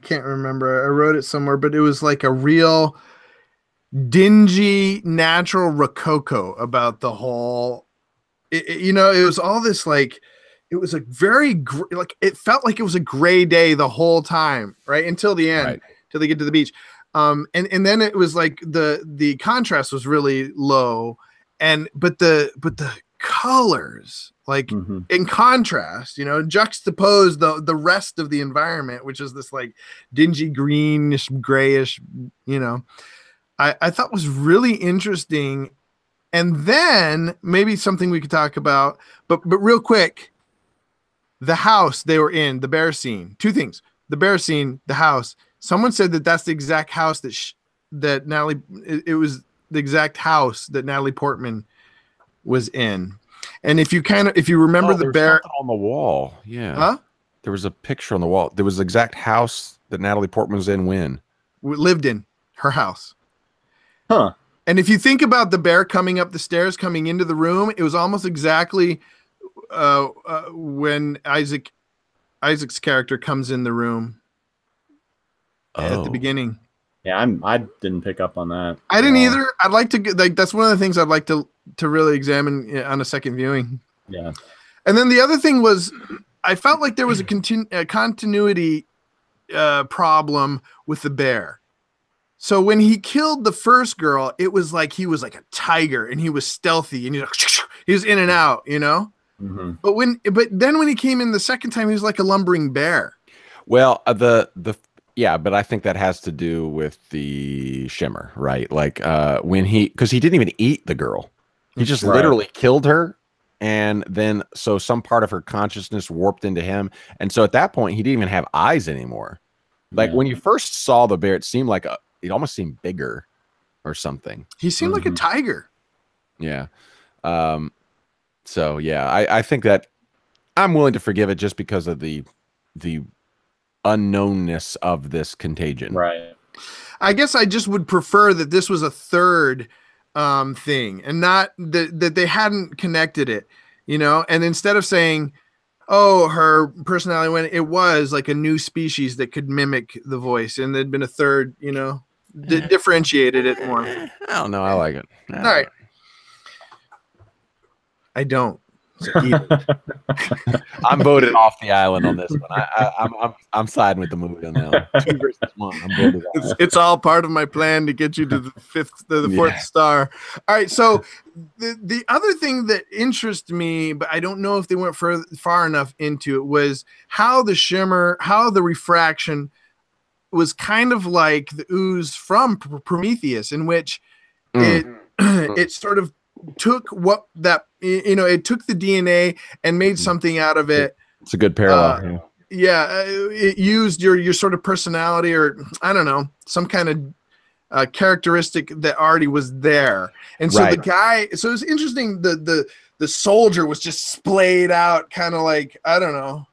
can't remember. I wrote it somewhere, but it was like a real dingy natural rococo about the whole. It was all this like. It was a very it felt like it was a gray day the whole time, right until the end, till they get to the beach, and then it was like the contrast was really low, but the colors like in contrast, juxtapose the rest of the environment, which is this like dingy greenish grayish, I thought was really interesting, and then maybe something we could talk about, but real quick. The house they were in, the bear scene. Two things: the bear scene, the house. Someone said that that's the exact house that Natalie. It was the exact house that Natalie Portman was in. And if you remember the bear
on the wall, there was a picture on the wall. There was the exact house that Natalie Portman was in
lived in her house.
Huh.
And if you think about the bear coming up the stairs, coming into the room, it was almost exactly. When Isaac's character comes in the room at the beginning.
Yeah, I didn't pick up on that.
I didn't either. I'd like to that's one of the things I'd like to really examine on a second viewing.
Yeah.
And then the other thing was I felt like there was a continuity problem with the bear. So when he killed the first girl, it was like he was like a tiger and he was stealthy and he was in and out, But then when he came in the second time, he was like a lumbering bear.
Well, but I think that has to do with the shimmer, right? Like because he didn't even eat the girl, he just literally killed her, and then so some part of her consciousness warped into him, and so at that point he didn't even have eyes anymore. Like when you first saw the bear, it almost seemed bigger or something.
He seemed like a tiger.
Yeah. So yeah, I think that I'm willing to forgive it just because of the unknownness of this contagion.
Right.
I guess I just would prefer that this was a third thing and not that they hadn't connected it, and instead of saying, oh, her personality went, it was like a new species that could mimic the voice, and there'd been a third, differentiated it more.
I don't know. I like it.
All right. I don't. So
I'm voted off the island on this one. I'm siding with the movie on that one. 2 versus 1. I'm voted off.
It's all part of my plan to get you to the fourth star. All right. So the other thing that interests me, but I don't know if they went far enough into it, was how the shimmer, how the refraction was kind of like the ooze from Prometheus, in which it sort of took it took the DNA and made something out of it.
It's a good parallel.
It used your sort of personality, or I don't know, some kind of characteristic that already was there. And so the guy, so it was interesting. The soldier was just splayed out, kind of like, I don't know.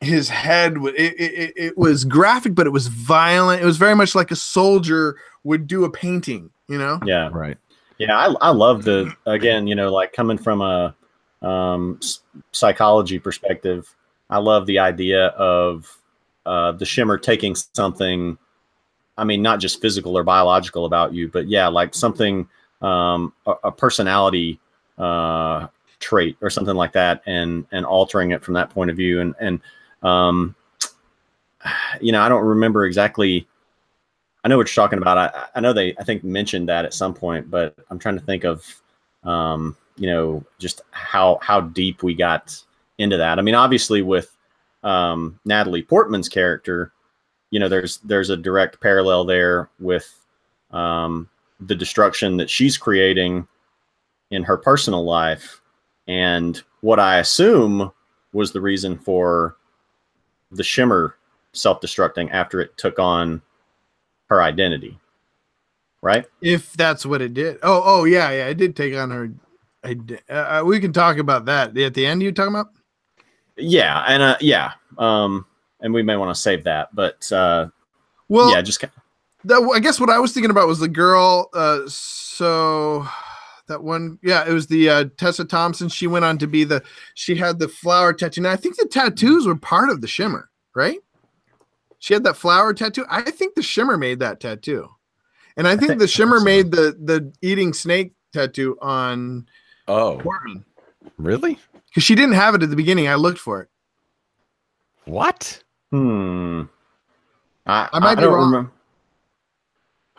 His head, it was graphic, but it was violent. It was very much like a soldier would do a painting,
Yeah.
Right.
Yeah. I love again, like coming from a psychology perspective, I love the idea of the shimmer taking something I mean, not just physical or biological about you, but yeah, like something, a personality trait or something like that, and altering it from that point of view. And you know, I don't remember exactly. I know what you're talking about. I know I think mentioned that at some point, but I'm trying to think of, you know, just how deep we got into that. I mean, obviously with Natalie Portman's character, you know, there's a direct parallel there with the destruction that she's creating in her personal life, and what I assume was the reason for the Shimmer self-destructing after it took on her identity, right?
If that's what it did. Oh yeah, it did take on her. We can talk about that at the end. You talking about?
Yeah, and yeah, and we may want to save that, but
well,
yeah, just
I guess what I was thinking about was the girl. So that one, yeah, it was the Tessa Thompson. She went on to be she had the flower tattoo. Now I think the tattoos were part of the Shimmer, right? She had that flower tattoo. I think the Shimmer made that tattoo, and I think the Shimmer made the eating snake tattoo on Portman.
Really?
Because she didn't have it at the beginning. I looked for it.
What?
I
might be wrong.
Remember.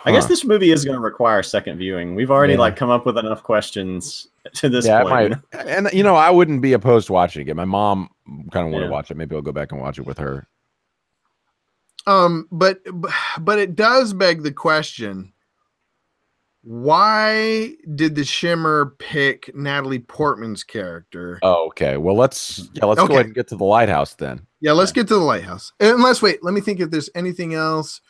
I guess this movie is going to require a second viewing. We've already like come up with enough questions to this point.
And you know, I wouldn't be opposed to watching it again. My mom kind of wanted to watch it. Maybe I'll go back and watch it with her.
But it does beg the question: why did the Shimmer pick Natalie Portman's character?
Oh, okay. Well, let's go ahead and get to the lighthouse then.
Yeah, let's get to the lighthouse. Unless, wait, let me think if there's anything else.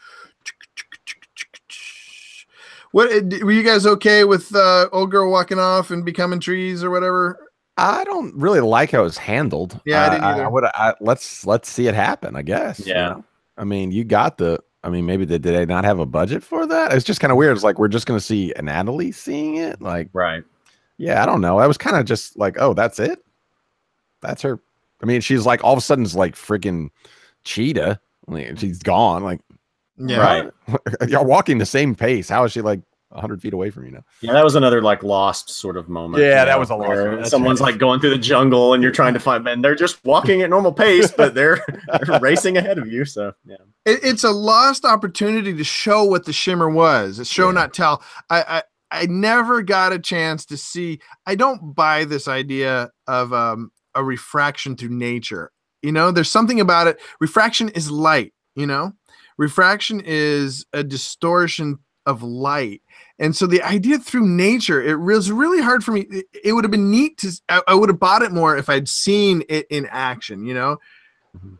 What were you guys okay with old girl walking off and becoming trees or whatever?
I don't really like how it's handled.
Yeah, I didn't either.
Let's see it happen, I guess.
Yeah.
You know? I mean, maybe did they not have a budget for that? It's just kind of weird. It's like we're just gonna see Natalie seeing it. Like,
right.
Yeah, I don't know. I was kind of just like, oh, that's it. That's her. I mean, she's like all of a sudden it's like freaking cheetah. Like, she's gone. Like,
yeah,
right. You're walking the same pace. How is she like 100 feet away from you now?
Yeah, that was another like lost sort of moment.
Yeah, that was a lost.
Someone's like going through the jungle and you're trying to find men. They're just walking at normal pace, but they're racing ahead of you. So yeah,
it's a lost opportunity to show what the Shimmer was. It's show not tell. I never got a chance to see. I don't buy this idea of a refraction through nature. You know, there's something about it. Refraction is light. You know, refraction is a distortion of light. And so the idea through nature, it was really hard for me. It would have been neat I would have bought it more if I'd seen it in action, you know.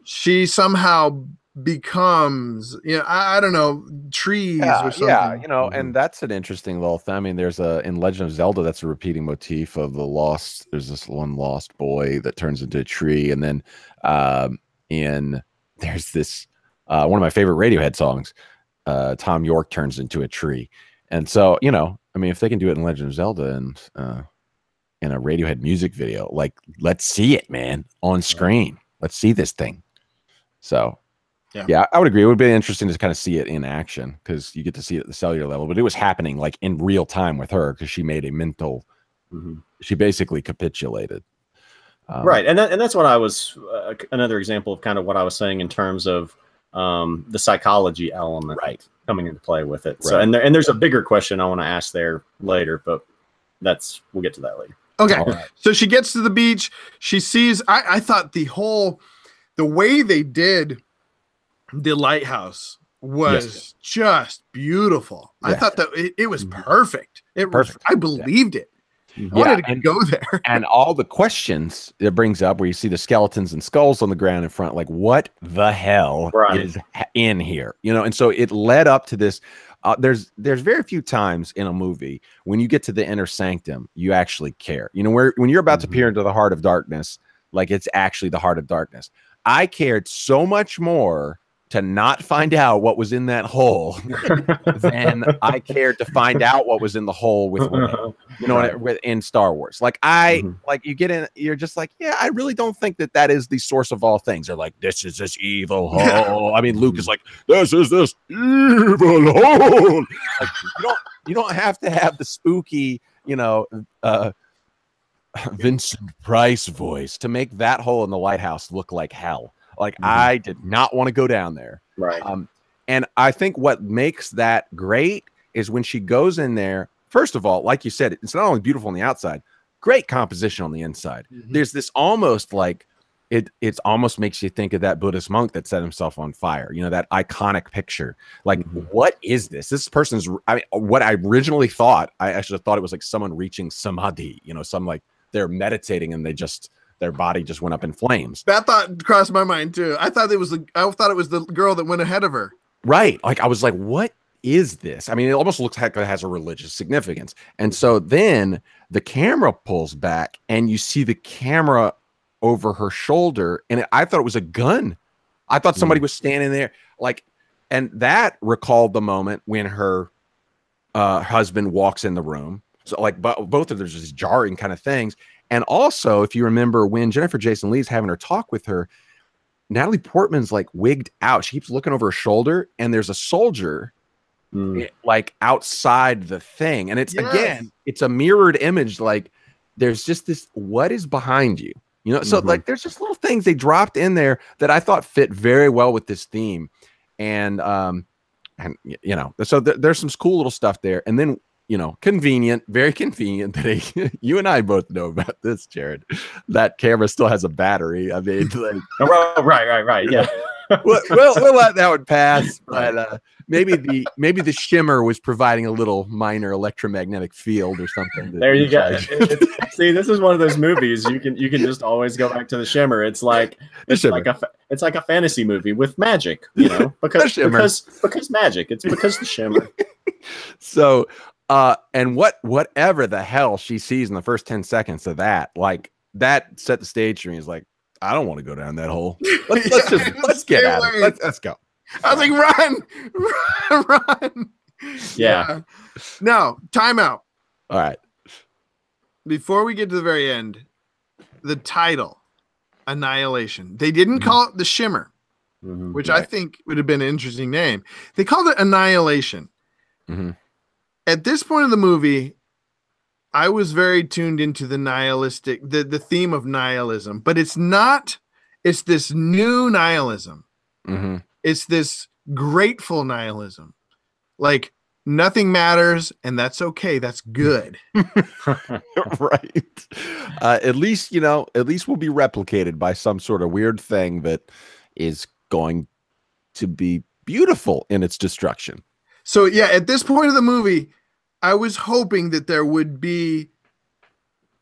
She somehow becomes, you know, I don't know, trees or something.
Yeah, you know, and that's an interesting little thing. I mean, there's in Legend of Zelda, that's a repeating motif of there's this one lost boy that turns into a tree. And then there's this, one of my favorite Radiohead songs, Tom York turns into a tree. And so, you know, I mean, if they can do it in Legend of Zelda and in a Radiohead music video, like, let's see it, man, on screen. Let's see this thing. So, yeah, I would agree. It would be interesting to kind of see it in action because you get to see it at the cellular level. But it was happening like in real time with her because she made a mental. She basically capitulated.
Right, and that's what I was. Another example of kind of what I was saying in terms of the psychology element coming into play with it. So, and there's a bigger question I want to ask there later, but we'll get to that later.
Okay. So she gets to the beach. She sees, I thought the way they did the lighthouse was just beautiful. I thought that it was perfect. I believed it. I wanted to go there.
And all the questions it brings up where you see the skeletons and skulls on the ground in front, like, what the hell is in here? You know, and so it led up to this. There's very few times in a movie when you get to the inner sanctum, you actually care. You know, when you're about to peer into the heart of darkness, like it's actually the heart of darkness. I cared so much more to not find out what was in that hole than I cared to find out what was in the hole with Rey. You know, in Star Wars. Like like you get in, you're just like, yeah, I really don't think that is the source of all things. They're like, this is this evil hole. I mean, Luke is like, this is this evil hole. Like, you don't have to have the spooky, you know, Vincent Price voice to make that hole in the lighthouse look like hell. Like I did not want to go down there.
Right.
And I think what makes that great is when she goes in there, first of all, like you said, it's not only beautiful on the outside, great composition on the inside. There's this almost like it almost makes you think of that Buddhist monk that set himself on fire. You know, that iconic picture. Like, what is this? This person's, I mean, what I originally thought, I actually thought it was like someone reaching samadhi, you know, some like they're meditating and their body just went up in flames.
That thought crossed my mind too. I thought it was the girl that went ahead of her.
Right. Like I was like, what is this? I mean, it almost looks like it has a religious significance. And so then the camera pulls back and you see the camera over her shoulder. And I thought it was a gun. I thought somebody was standing there. Like, and that recalled the moment when her husband walks in the room. So like both of there's just jarring kind of things. And also, if you remember when Jennifer Jason Leigh's having her talk with her, Natalie Portman's like wigged out. She keeps looking over her shoulder, and there's a soldier like outside the thing. And it's again, it's a mirrored image. Like there's just this, what is behind you? You know, so like there's just little things they dropped in there that I thought fit very well with this theme. And you know, so there's some cool little stuff there. And then, you know, very convenient that you and I both know about this, Jared. That camera still has a battery. I mean, like,
right. Yeah.
we'll let that one pass. But maybe the shimmer was providing a little minor electromagnetic field or something.
There you go. See, this is one of those movies you can just always go back to the shimmer. It's like like a fantasy movie with magic, you know, because magic. It's because the shimmer.
So. And whatever the hell she sees in the first 10 seconds of that, like that set the stage for me. Is like, I don't want to go down that hole. Let's get out of it. Let's go.
I was like, run. Yeah. No, time out.
All right.
Before we get to the very end, the title, Annihilation. They didn't call it The Shimmer, which I think would have been an interesting name. They called it Annihilation. At this point of the movie, I was very tuned into the nihilistic, the theme of nihilism, but it's not, it's this new nihilism. It's this grateful nihilism. Like nothing matters and that's okay. That's good.
Right. At least we'll be replicated by some sort of weird thing that is going to be beautiful in its destruction.
So yeah, at this point of the movie, I was hoping that there would be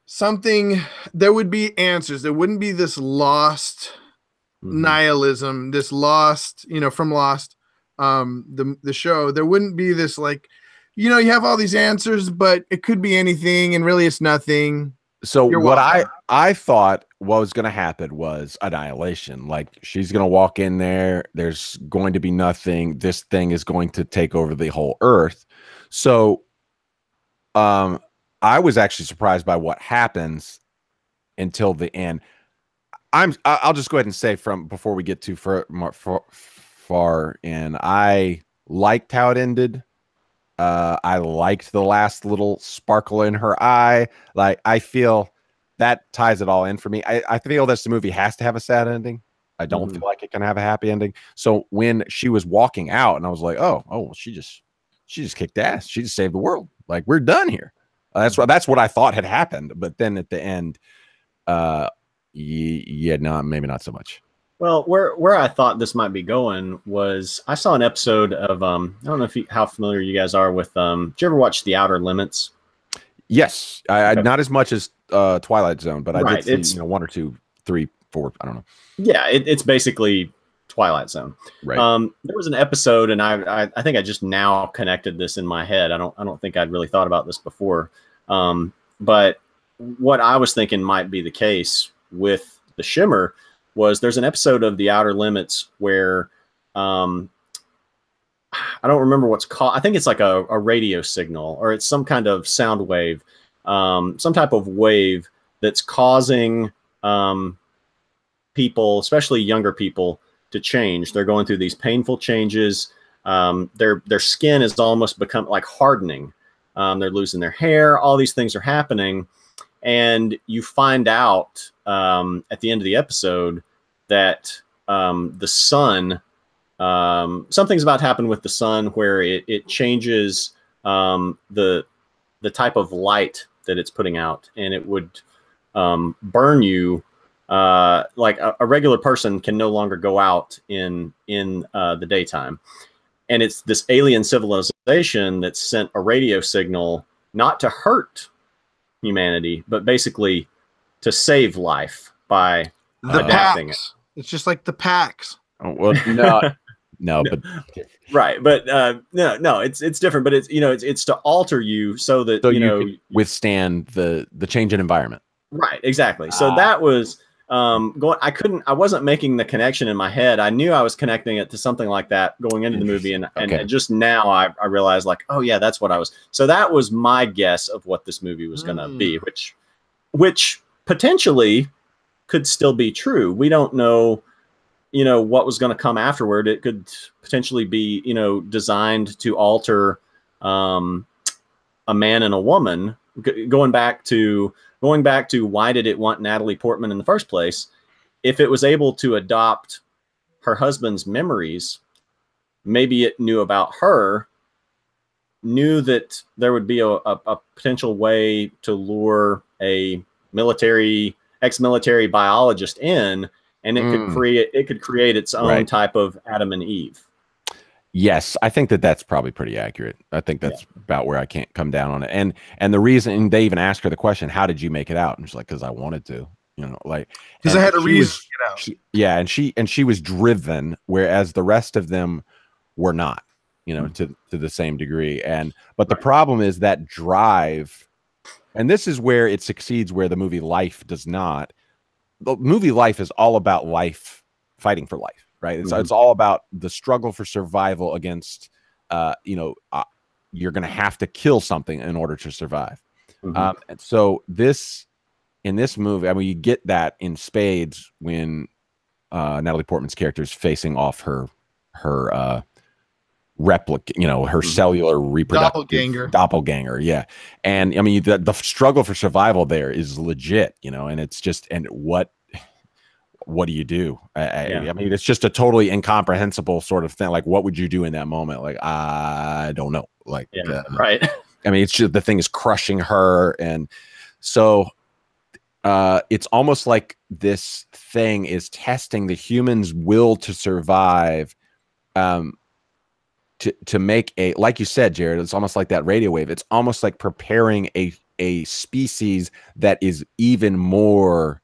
something, there would be answers. There wouldn't be this lost nihilism, this lost, you know, from Lost, the show. There wouldn't be this like, you know, you have all these answers, but it could be anything and really it's nothing.
So what I thought what was going to happen was annihilation. Like she's going to walk in there. There's going to be nothing. This thing is going to take over the whole earth. So I was actually surprised by what happens until the end. I'll just go ahead and say from before we get too far in, I liked how it ended. I liked the last little sparkle in her eye. Like I feel that ties it all in for me. I feel this movie has to have a sad ending. I don't feel like it can have a happy ending. So when she was walking out, and I was like, oh, she just kicked ass. She just saved the world. Like we're done here. That's what I thought had happened. But then at the end, maybe not so much.
Well, where I thought this might be going was I saw an episode of I don't know how familiar you guys are with did you ever watch The Outer Limits?
Yes, I not as much as Twilight Zone, but I did see 1 or 2, 3, 4. I don't know. Yeah,
it's basically Twilight Zone. Right. There was an episode, and I think I just now connected this in my head. I don't think I'd really thought about this before. But what I was thinking might be the case with the Shimmer was there's an episode of The Outer Limits where I don't remember what's called. I think it's like a radio signal, or it's some kind of sound wave, some type of wave that's causing people, especially younger people, to change. They're going through these painful changes. Their skin is almost become like hardening. They're losing their hair. All these things are happening. And you find out at the end of the episode that the sun, something's about to happen with the sun where it changes the type of light that it's putting out, and it would burn you. Like a regular person can no longer go out in the daytime. And it's this alien civilization that sent a radio signal not to hurt humanity, but basically to save life by adapting it.
It's just like the packs.
Oh, well, no, but
right, but no, it's different. But it's to alter you so that you can
withstand the change in environment.
Right, exactly. So that was I wasn't making the connection in my head. I knew I was connecting it to something like that going into the movie, and just now I realized, like, oh yeah, that's what I was. So that was my guess of what this movie was going to be, which potentially could still be true. We don't know, what was going to come afterward. It could potentially be, designed to alter a man and a woman. Going back to why did it want Natalie Portman in the first place? If it was able to adopt her husband's memories, maybe it knew about her, knew that there would be a potential way to lure a ex-military biologist in, and it could create its own type of Adam and Eve.
Yes, I think that's probably pretty accurate. I think that's about where I can't come down on it. And the reason they even asked her the question, "How did you make it out?" And she's like, "Because I wanted to." Because
I had a reason to get
out. And she was driven, whereas the rest of them were not, to the same degree. But the problem is that drive, and this is where it succeeds, where the movie Life does not. The movie Life is all about life, fighting for life. Right. It's all about the struggle for survival against, you're going to have to kill something in order to survive. And so in this movie, I mean, you get that in spades when Natalie Portman's character is facing off her replica, her cellular reproductive doppelganger. Yeah. And I mean, the struggle for survival there is legit, and it's just, and what do you do? I mean, it's just a totally incomprehensible sort of thing. Like, what would you do in that moment? Like, I don't know. Like,
right.
I mean, it's just, the thing is crushing her. And so it's almost like this thing is testing the human's will to survive, to make like you said, Jared, it's almost like that radio wave. It's almost like preparing a species that is even more,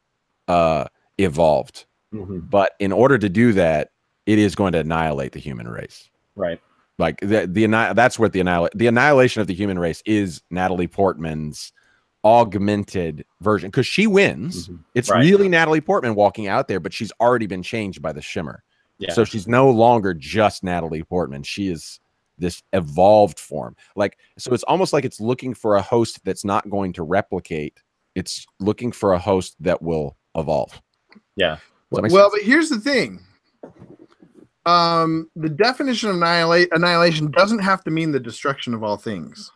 evolved. But in order to do that, it is going to annihilate the human race.
Right.
Like that's what the annihilation of the human race is. Natalie Portman's augmented version, because she wins. It's really Natalie Portman walking out there, but she's already been changed by the shimmer. So she's no longer just Natalie Portman. She is this evolved form. Like, so it's almost like it's looking for a host that's not going to replicate. It's looking for a host that will evolve.
Yeah.
Well, but here's the thing. The definition of annihilation doesn't have to mean the destruction of all things.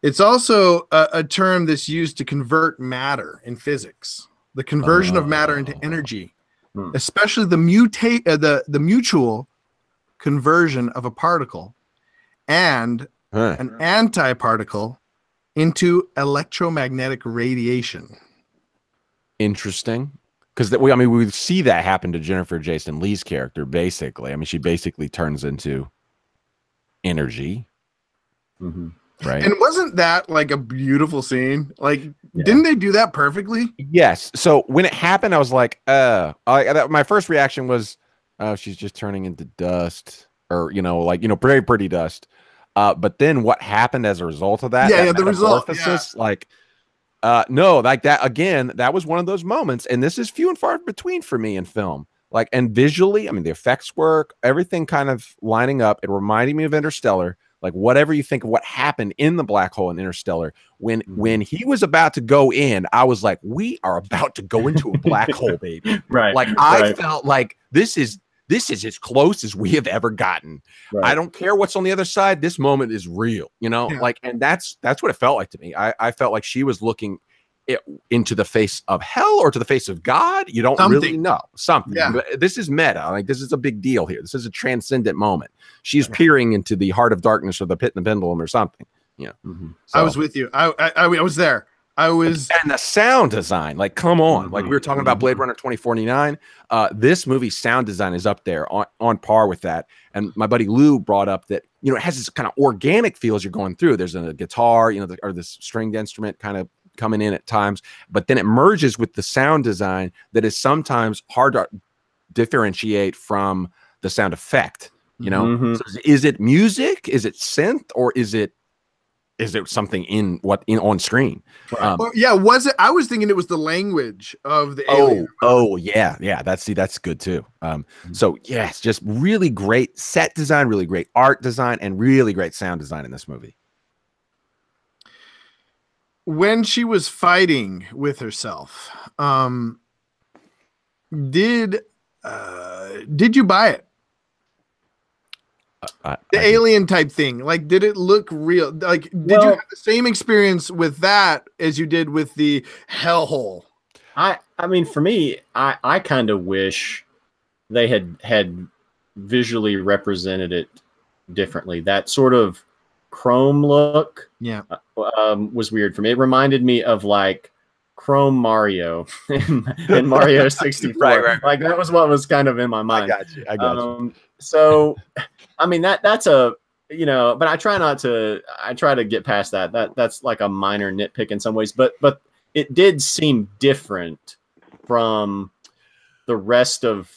It's also a term that's used to convert matter in physics. The conversion of matter into energy, especially the mutual conversion of a particle and an antiparticle into electromagnetic radiation.
Interesting. Because we see that happen to Jennifer Jason Leigh's character, basically. I mean, she basically turns into energy. Right.
And wasn't that like a beautiful scene? Like, didn't they do that perfectly?
Yes. So when it happened, I was like, my first reaction was, she's just turning into dust, or, very pretty dust. But then what happened as a result of that?
The result.
Like, no, like that again, that was one of those moments, and this is few and far between for me in film. Like, and visually, I mean, the effects work, everything kind of lining up. It reminded me of Interstellar. Like, whatever you think of what happened in the black hole in Interstellar, when he was about to go in, I was like, we are about to go into a black hole, baby.
Right.
Like, I felt like this is as close as we have ever gotten.
Right.
I don't care what's on the other side. This moment is real, you know, like, and that's what it felt like to me. I felt like she was looking into the face of hell or to the face of God. You don't really know something.
Yeah.
But this is meta. Like, this is a big deal here. This is a transcendent moment. She's peering into the heart of darkness or the pit and the pendulum or something. Yeah.
So, I was with you. I was there. I was,
and the sound design, like, come on, like we were talking about Blade Runner 2049. This movie's sound design is up there on par with that. And my buddy Lou brought up that, you know, it has this kind of organic feel as you're going through. There's a guitar, you know, or this stringed instrument kind of coming in at times, but then it merges with the sound design that is sometimes hard to differentiate from the sound effect. You know, so is it music? Is it synth? Or is it something on screen?
Was it? I was thinking it was the language of the alien.
Yeah. That's good too. So yeah, it's just really great set design, really great art design, and really great sound design in this movie.
When she was fighting with herself, did you buy it? The alien type thing, like, did it look real? Like, did you have the same experience with that as you did with the hellhole?
I mean, for me, I kind of wish they had visually represented it differently. That sort of chrome look, was weird for me. It reminded me of like Chrome Mario in Mario 64. Right. Like, that was what was kind of in my mind.
I got you.
So, I mean, that's a, you know, but I try to get past that. That's like a minor nitpick in some ways, but it did seem different from the rest of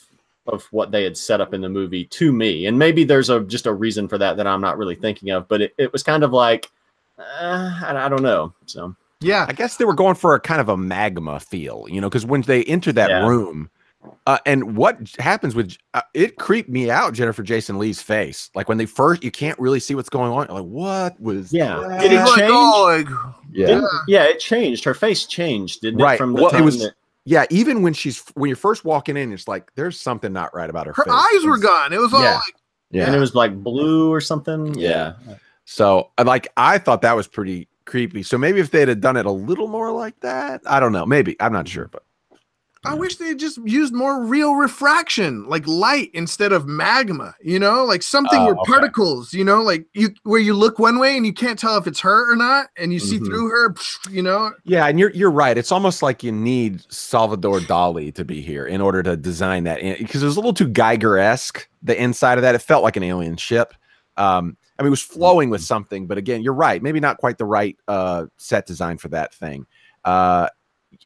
what they had set up in the movie to me. And maybe there's just a reason for that I'm not really thinking of, but it was kind of like, I don't know. So,
yeah,
I guess they were going for a kind of a magma feel, you know, because when they enter that room, and what happens with it creeped me out, Jennifer Jason Leigh's face. Like, when they first, you can't really see what's going on. Like, what was that?
Did it change?
Yeah,
it changed. Her face changed, didn't it? From the time
it was. Yeah, even when you're first walking in, it's like there's something not right about her face.
Her eyes were gone. It was all like,
and it was like blue or something. Yeah.
So, like, I thought that was pretty creepy. So maybe if they'd have done it a little more like that, I don't know. Maybe, I'm not sure, but
I wish they had just used more real refraction, like light instead of magma, you know, like something where particles, you know, like where you look one way and you can't tell if it's her or not, and you see through her, you know?
Yeah, and you're right. It's almost like you need Salvador Dali to be here in order to design that, because it was a little too Geiger-esque, the inside of that. It felt like an alien ship. I mean, it was flowing with something, but again, you're right. Maybe not quite the right set design for that thing.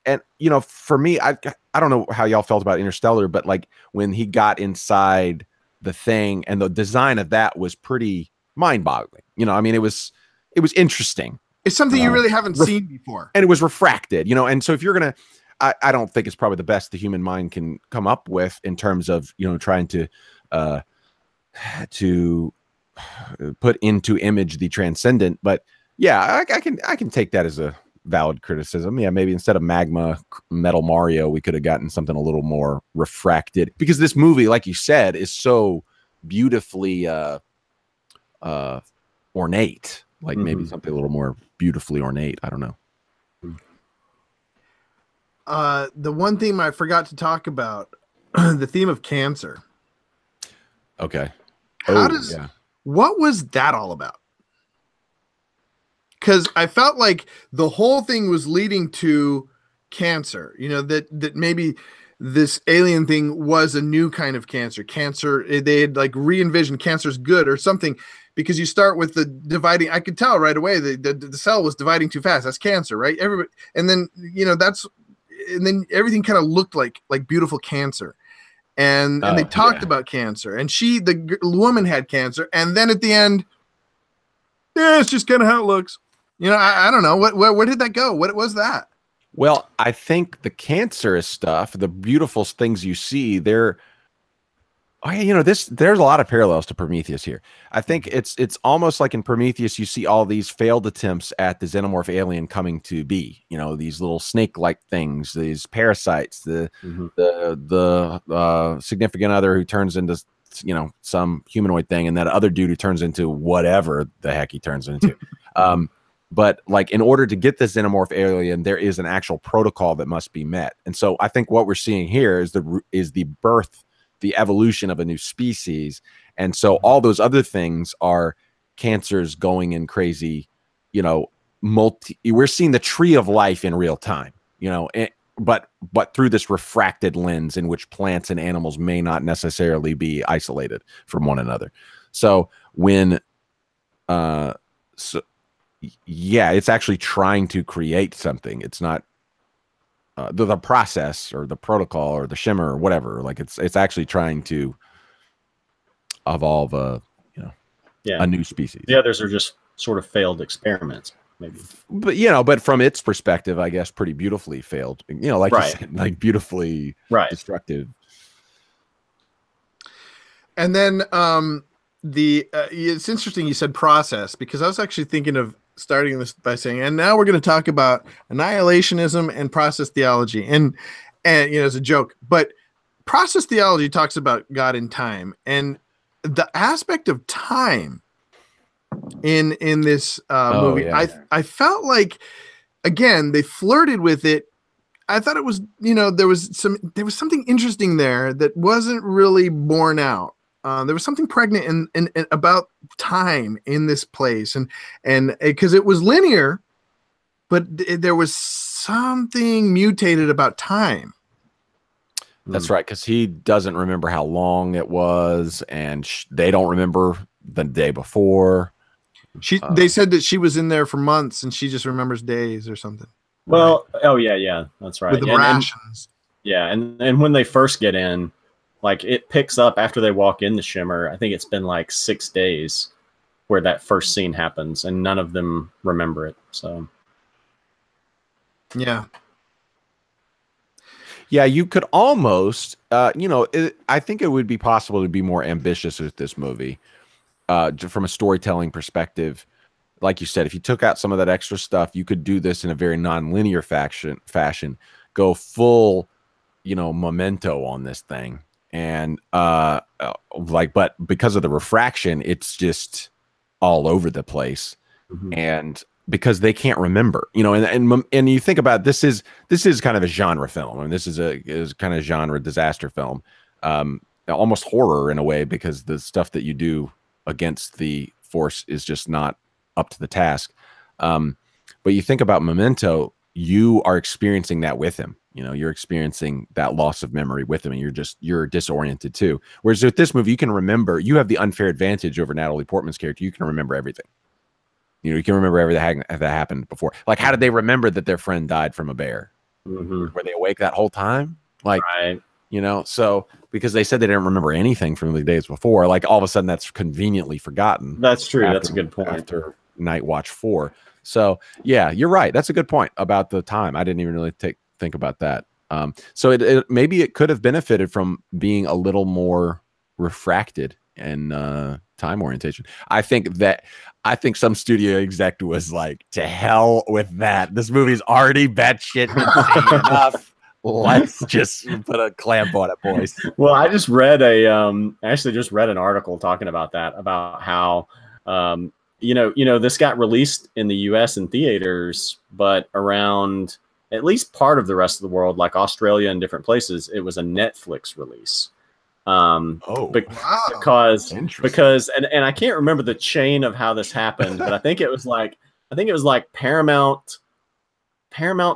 And, you know, for me, I don't know how y'all felt about Interstellar, but like when he got inside the thing and the design of that was pretty mind-boggling. You know, I mean, it was interesting.
It's something you really haven't seen before. And
it was refracted, you know, and so if you're going to, I don't think it's probably the best the human mind can come up with in terms of, you know, trying to put into image the transcendent. But yeah, I can take that as a valid criticism. Yeah, maybe instead of magma metal Mario, we could have gotten something a little more refracted, because this movie, like you said, is so beautifully ornate. Like maybe something a little more beautifully ornate. I don't know.
The one thing I forgot to talk about, the theme of cancer.
Okay.
What was that all about? Because I felt like the whole thing was leading to cancer, you know, that maybe this alien thing was a new kind of cancer. They had like re-envisioned cancer's good or something, because you start with the dividing. I could tell right away the cell was dividing too fast. That's cancer, right? Everybody, and then, you know, and then everything kind of looked like beautiful cancer. And they talked about cancer, and the woman had cancer. And then at the end, it's just kind of how it looks. You know, I don't know. Where did that go? What was that?
Well, I think the cancerous stuff, the beautiful things you see, they're Oh yeah, there's a lot of parallels to Prometheus here. I think it's almost like in Prometheus you see all these failed attempts at the xenomorph alien coming to be. These little snake-like things, these parasites, the significant other who turns into some humanoid thing, and that other dude who turns into whatever the heck he turns into. But like in order to get this xenomorph alien, there is an actual protocol that must be met. And so I think what we're seeing here is the birth, the evolution of a new species. And so all those other things are cancers going in crazy, we're seeing the tree of life in real time, but through this refracted lens in which plants and animals may not necessarily be isolated from one another. So yeah, it's actually trying to create something. It's not the process or the protocol or the shimmer or whatever. Like it's actually trying to evolve a new species.
The others are just sort of failed experiments, maybe.
But from its perspective, I guess pretty beautifully failed. Like you said, like beautifully destructive.
And then it's interesting you said process, because I was actually thinking of starting this by saying, and now we're going to talk about annihilationism and process theology, and as a joke, but process theology talks about God in time, and the aspect of time in this movie. Yeah. I felt like, again, they flirted with it. I thought it was, there was something interesting there that wasn't really borne out. There was something pregnant in about time in this place, and because it was linear, but there was something mutated about time.
That's right, because he doesn't remember how long it was, and they don't remember the day before.
They said that she was in there for months, and she just remembers days or something.
Well, right. Oh yeah, that's right.
With the rations.
And when they first get in, like it picks up after they walk in the shimmer. I think it's been like 6 days where that first scene happens, and none of them remember it. So,
yeah,
you could almost, I think it would be possible to be more ambitious with this movie, from a storytelling perspective. Like you said, if you took out some of that extra stuff, you could do this in a very non-linear fashion, go full, Memento on this thing. And but because of the refraction, it's just all over the place. And because they can't remember, and you think about this is kind of a genre film, and this is kind of genre disaster film, almost horror in a way, because the stuff that you do against the force is just not up to the task. But you think about Memento, you are experiencing that with him. You're experiencing that loss of memory with him, and you're disoriented too. Whereas with this movie, you can remember. You have the unfair advantage over Natalie Portman's character. You can remember everything. You can remember everything that happened before. Like, how did they remember that their friend died from a bear? Were they awake that whole time? Like,
right.
So because they said they didn't remember anything from the days before, like all of a sudden that's conveniently forgotten.
That's true. That's a good point.
After Night Watch 4. So yeah, you're right. That's a good point about the time. I didn't even really think about that. So maybe it could have benefited from being a little more refracted and time orientation. I think some studio exec was like, to hell with that. This movie's already batshit insane enough. Let's just put a clamp on it, boys.
Well, I just read an article talking about that, about how this got released in the US in theaters, but around at least part of the rest of the world, like Australia and different places, it was a Netflix release. Because and I can't remember the chain of how this happened, but I think it was like Paramount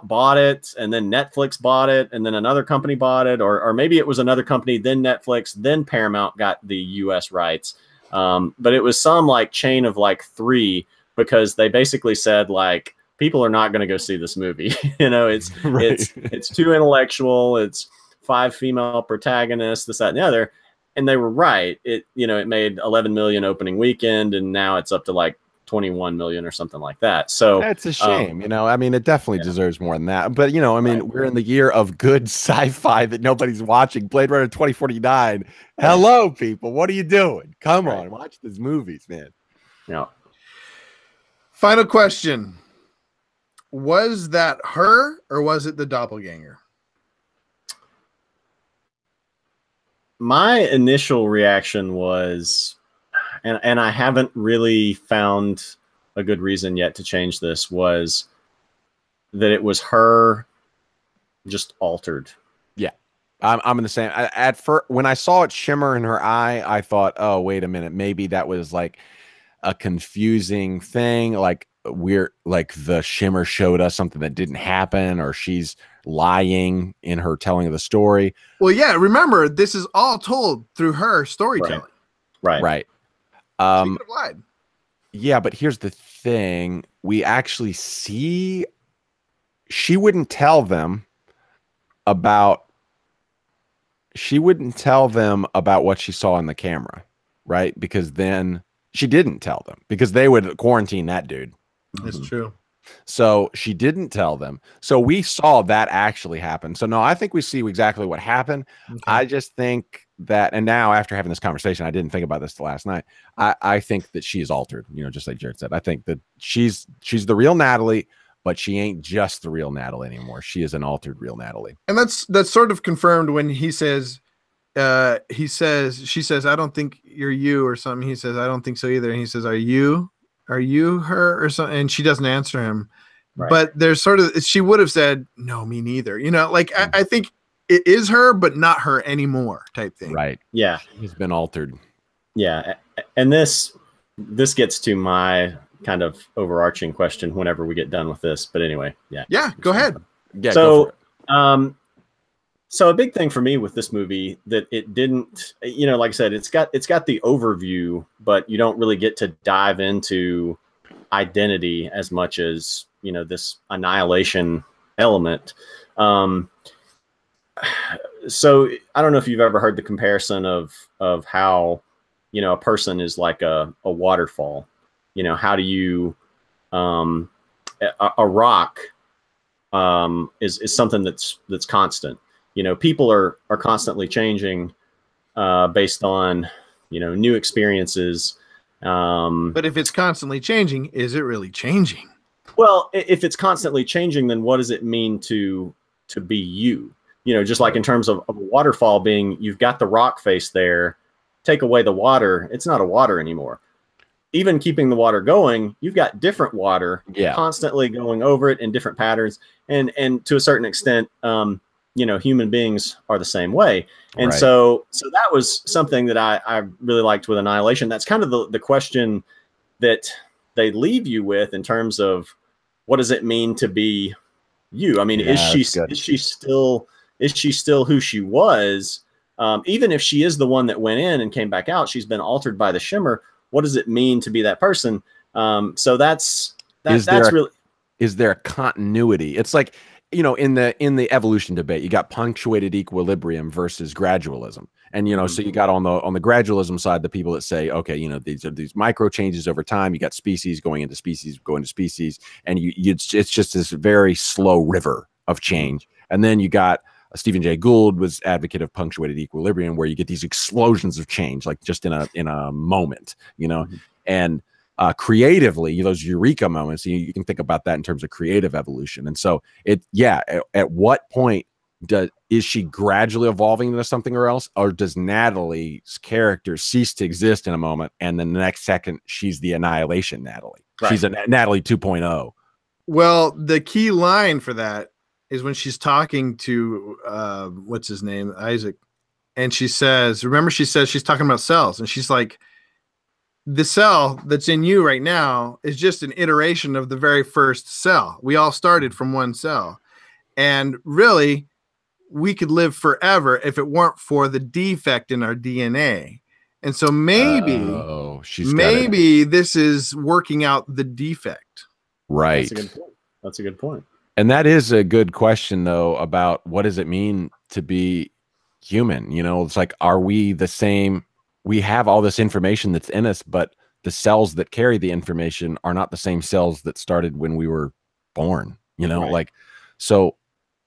bought it, and then Netflix bought it, and then another company bought it, or maybe it was another company, then Netflix, then Paramount got the US rights. But it was some like chain of like 3, because they basically said like, people are not going to go see this movie. It's too intellectual. It's 5 female protagonists, this, that, and the other. And they were right. It made 11 million opening weekend, and now it's up to like 21 million or something like that. So
that's a shame. You know, I mean, it definitely deserves more than that. But, you know, I mean, we're in the year of good sci-fi that nobody's watching. Blade Runner 2049. Hello, people. What are you doing? Come on, watch these movies, man.
Yeah.
Final question. Was that her or was it the doppelganger?
My initial reaction was, and I haven't really found a good reason yet to change this, was that it was her just altered.
Yeah. I'm in the same. At first, when I saw it shimmer in her eye, I thought, oh, wait a minute. Maybe that was like a confusing thing. Like like the shimmer showed us something that didn't happen, or she's lying in her telling of the story.
Well, yeah. Remember, this is all told through her storytelling.
Right.
She could have lied.
Yeah, but here's the thing. We actually see she wouldn't tell them about what she saw in the camera, right? Because then she didn't tell them, because they would quarantine that dude.
That's true.
So she didn't tell them. So we saw that actually happen. So no, I think we see exactly what happened. Okay. I just think that, and now after having this conversation, I didn't think about this till last night. I think that she's altered, you know, just like Jared said. I think that she's the real Natalie, but she ain't just the real Natalie anymore. She is an altered real Natalie.
And that's sort of confirmed when she says, I don't think you're you, or something. He says, I don't think so either. And he says, are you her, or something? And she doesn't answer him. Right. But there's sort of, she would have said, no, me neither. You know, like I think it is her, but not her anymore type thing.
Right.
Yeah.
He's been altered. Yeah.
And this gets to my kind of overarching question whenever we get done with this. But anyway, yeah.
Yeah, go ahead.
Yeah.
So, so a big thing for me with this movie that it didn't, you know, like I said, it's got the overview, but you don't really get to dive into identity as much as, you know, this annihilation element. So I don't know if you've ever heard the comparison of how, you know, a person is like a waterfall. You know, how do you, a rock is something that's constant. You know, people are constantly changing based on, you know, new experiences.
But if it's constantly changing, is it really changing?
Well, if it's constantly changing, then what does it mean to be you? You know, just like in terms of a waterfall being, you've got the rock face there, take away the water, it's not a water anymore. Even keeping the water going, you've got different water constantly going over it in different patterns. And to a certain extent, you know, human beings are the same way. And so that was something that I really liked with Annihilation. That's kind of the question that they leave you with in terms of what does it mean to be you? I mean, is she still who she was? Even if she is the one that went in and came back out, she's been altered by the shimmer. What does it mean to be that person? So that's really.
Is there a continuity? It's like, you know, in the evolution debate, you got punctuated equilibrium versus gradualism. And, you know, so you got on the gradualism side, the people that say, okay, you know, these are these micro changes over time. You got species going into species, and it's just this very slow river of change. And then you got Stephen Jay Gould was advocate of punctuated equilibrium, where you get these explosions of change, like just in a moment, you know, and creatively, those eureka moments, you can think about that in terms of creative evolution. And so at what point is she gradually evolving into something else, or does Natalie's character cease to exist in a moment, and then the next second she's the Annihilation Natalie? She's a Natalie 2.0.
Well, the key line for that is when she's talking to what's his name, Isaac, and she says she's talking about cells, and she's like, the cell that's in you right now is just an iteration of the very first cell. We all started from one cell, and really we could live forever if it weren't for the defect in our DNA. And so maybe this is working out the defect.
Right.
That's a good point.
And that is a good question, though, about what does it mean to be human? You know, it's like, are we the same? We have all this information that's in us, but the cells that carry the information are not the same cells that started when we were born, you know,
Right.
like, so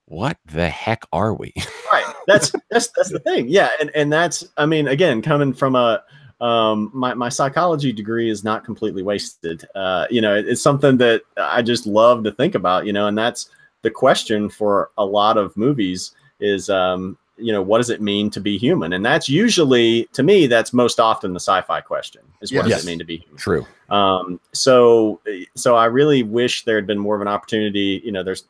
what the heck are we?
Right. That's the thing. Yeah. And that's, I mean, again, coming from my psychology degree is not completely wasted. You know, it's something that I just love to think about, you know, and that's the question for a lot of movies is, you know, what does it mean to be human? And that's usually, to me, that's most often the sci-fi question is what does it mean to be human?
True.
So I really wish there had been more of an opportunity. You know, there's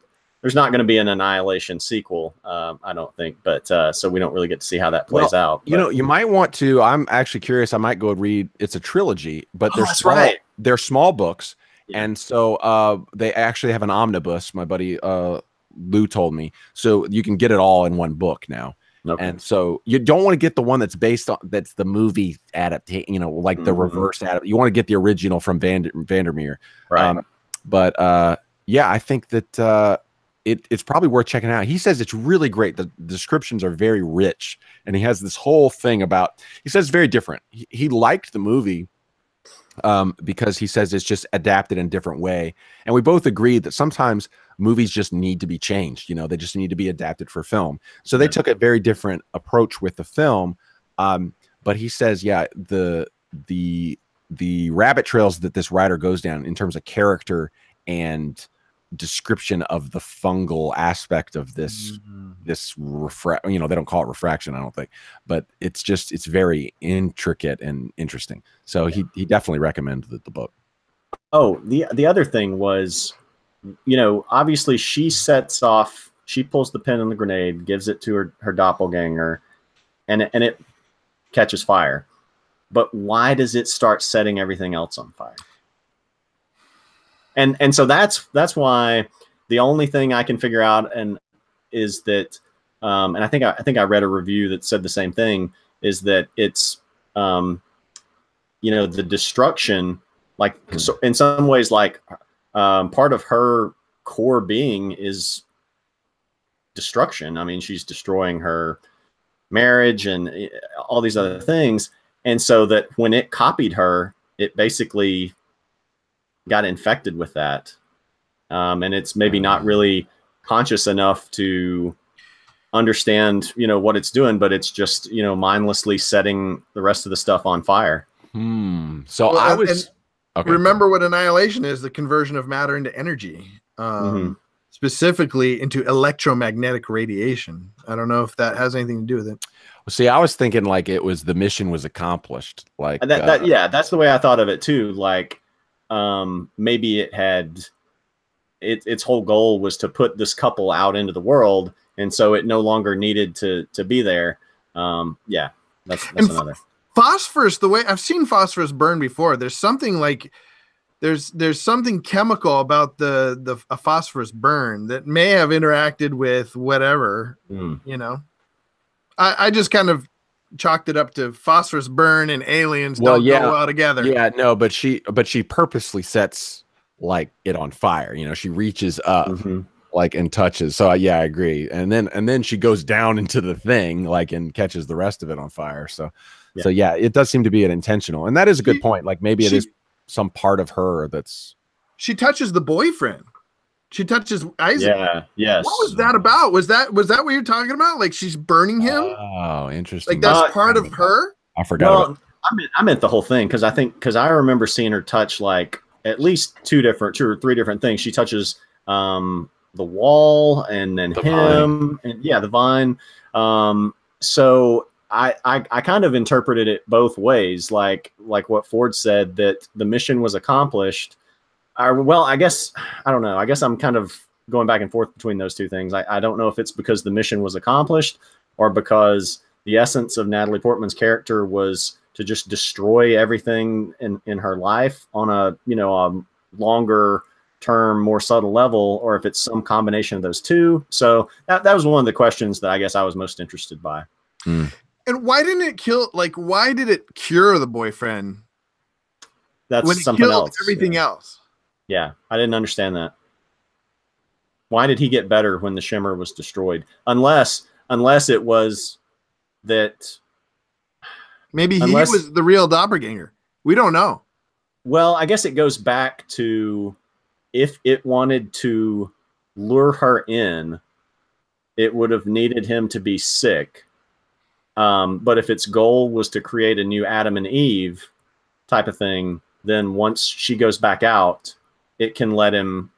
not going to be an Annihilation sequel, I don't think, but so we don't really get to see how that plays out. But,
you know, you might want to. I'm actually curious. I might go read. It's a trilogy, but they're small books, and so they actually have an omnibus. My buddy Lou told me, so you can get it all in one book now. Okay. And so you don't want to get the one that's based on that's the movie adaptation, you know, like the reverse adaptation. You want to get the original from Vandermeer,
right?
Yeah, I think that. It's probably worth checking out. He says it's really great. The descriptions are very rich, and he has this whole thing about. He says it's very different. He liked the movie because he says it's just adapted in a different way, and we both agreed that sometimes movies just need to be changed. You know, they just need to be adapted for film. So they took a very different approach with the film. But he says, yeah, the rabbit trails that this writer goes down in terms of character and description of the fungal aspect of this you know, they don't call it refraction, I don't think, but it's very intricate and interesting. So he definitely recommended the book.
Oh, the other thing was, you know, obviously she pulls the pin on the grenade, gives it to her doppelganger, and it catches fire. But why does it start setting everything else on fire? And so that's why the only thing I can figure out is that, and I think I read a review that said the same thing, is that it's, you know, the destruction, like so in some ways, like part of her core being is destruction. I mean, she's destroying her marriage and all these other things. And so that when it copied her, it basically got infected with that, and it's maybe not really conscious enough to understand, you know, what it's doing, but it's just, you know, mindlessly setting the rest of the stuff on fire.
So I was
remember what Annihilation is: the conversion of matter into energy, specifically into electromagnetic radiation. I don't know if that has anything to do with it.
See, I was thinking like it was the mission was accomplished, like
yeah, that's the way I thought of it too. Like maybe it had its whole goal was to put this couple out into the world, and so it no longer needed to be there. Yeah, that's another.
Phosphorus, the way I've seen phosphorus burn before, there's something like there's something chemical about a phosphorus burn that may have interacted with whatever, you know. I just kind of chalked it up to phosphorus burn and aliens don't go well together.
Yeah, no, but she purposely sets like it on fire. You know, she reaches up like and touches. So yeah, I agree. And then she goes down into the thing like and catches the rest of it on fire. So yeah, it does seem to be an intentional. And that is a good point. Like maybe it is some part of her that's.
She touches the boyfriend. She touches Isaac.
Yeah. Yes.
What was that about? Was that what you're talking about? Like she's burning him?
Oh, interesting.
Like that's part of her?
I forgot.
Well, I meant the whole thing because I remember seeing her touch like at least two or three different things. She touches the wall and then him and the vine. So I kind of interpreted it both ways, like what Ford said, that the mission was accomplished. Well, I guess, I don't know. I guess I'm kind of going back and forth between those two things. I don't know if it's because the mission was accomplished or because the essence of Natalie Portman's character was to just destroy everything in her life on a longer term, more subtle level, or if it's some combination of those two. So that was one of the questions that I guess I was most interested by.
And why didn't it kill? Like, why did it cure the boyfriend?
That's
when it
something
killed
else.
Everything else.
Yeah, I didn't understand that. Why did he get better when the shimmer was destroyed? Unless it was that
maybe he was the real doppelganger. We don't know.
Well, I guess it goes back to if it wanted to lure her in, it would have needed him to be sick. But if its goal was to create a new Adam and Eve type of thing, then once she goes back out, it can let him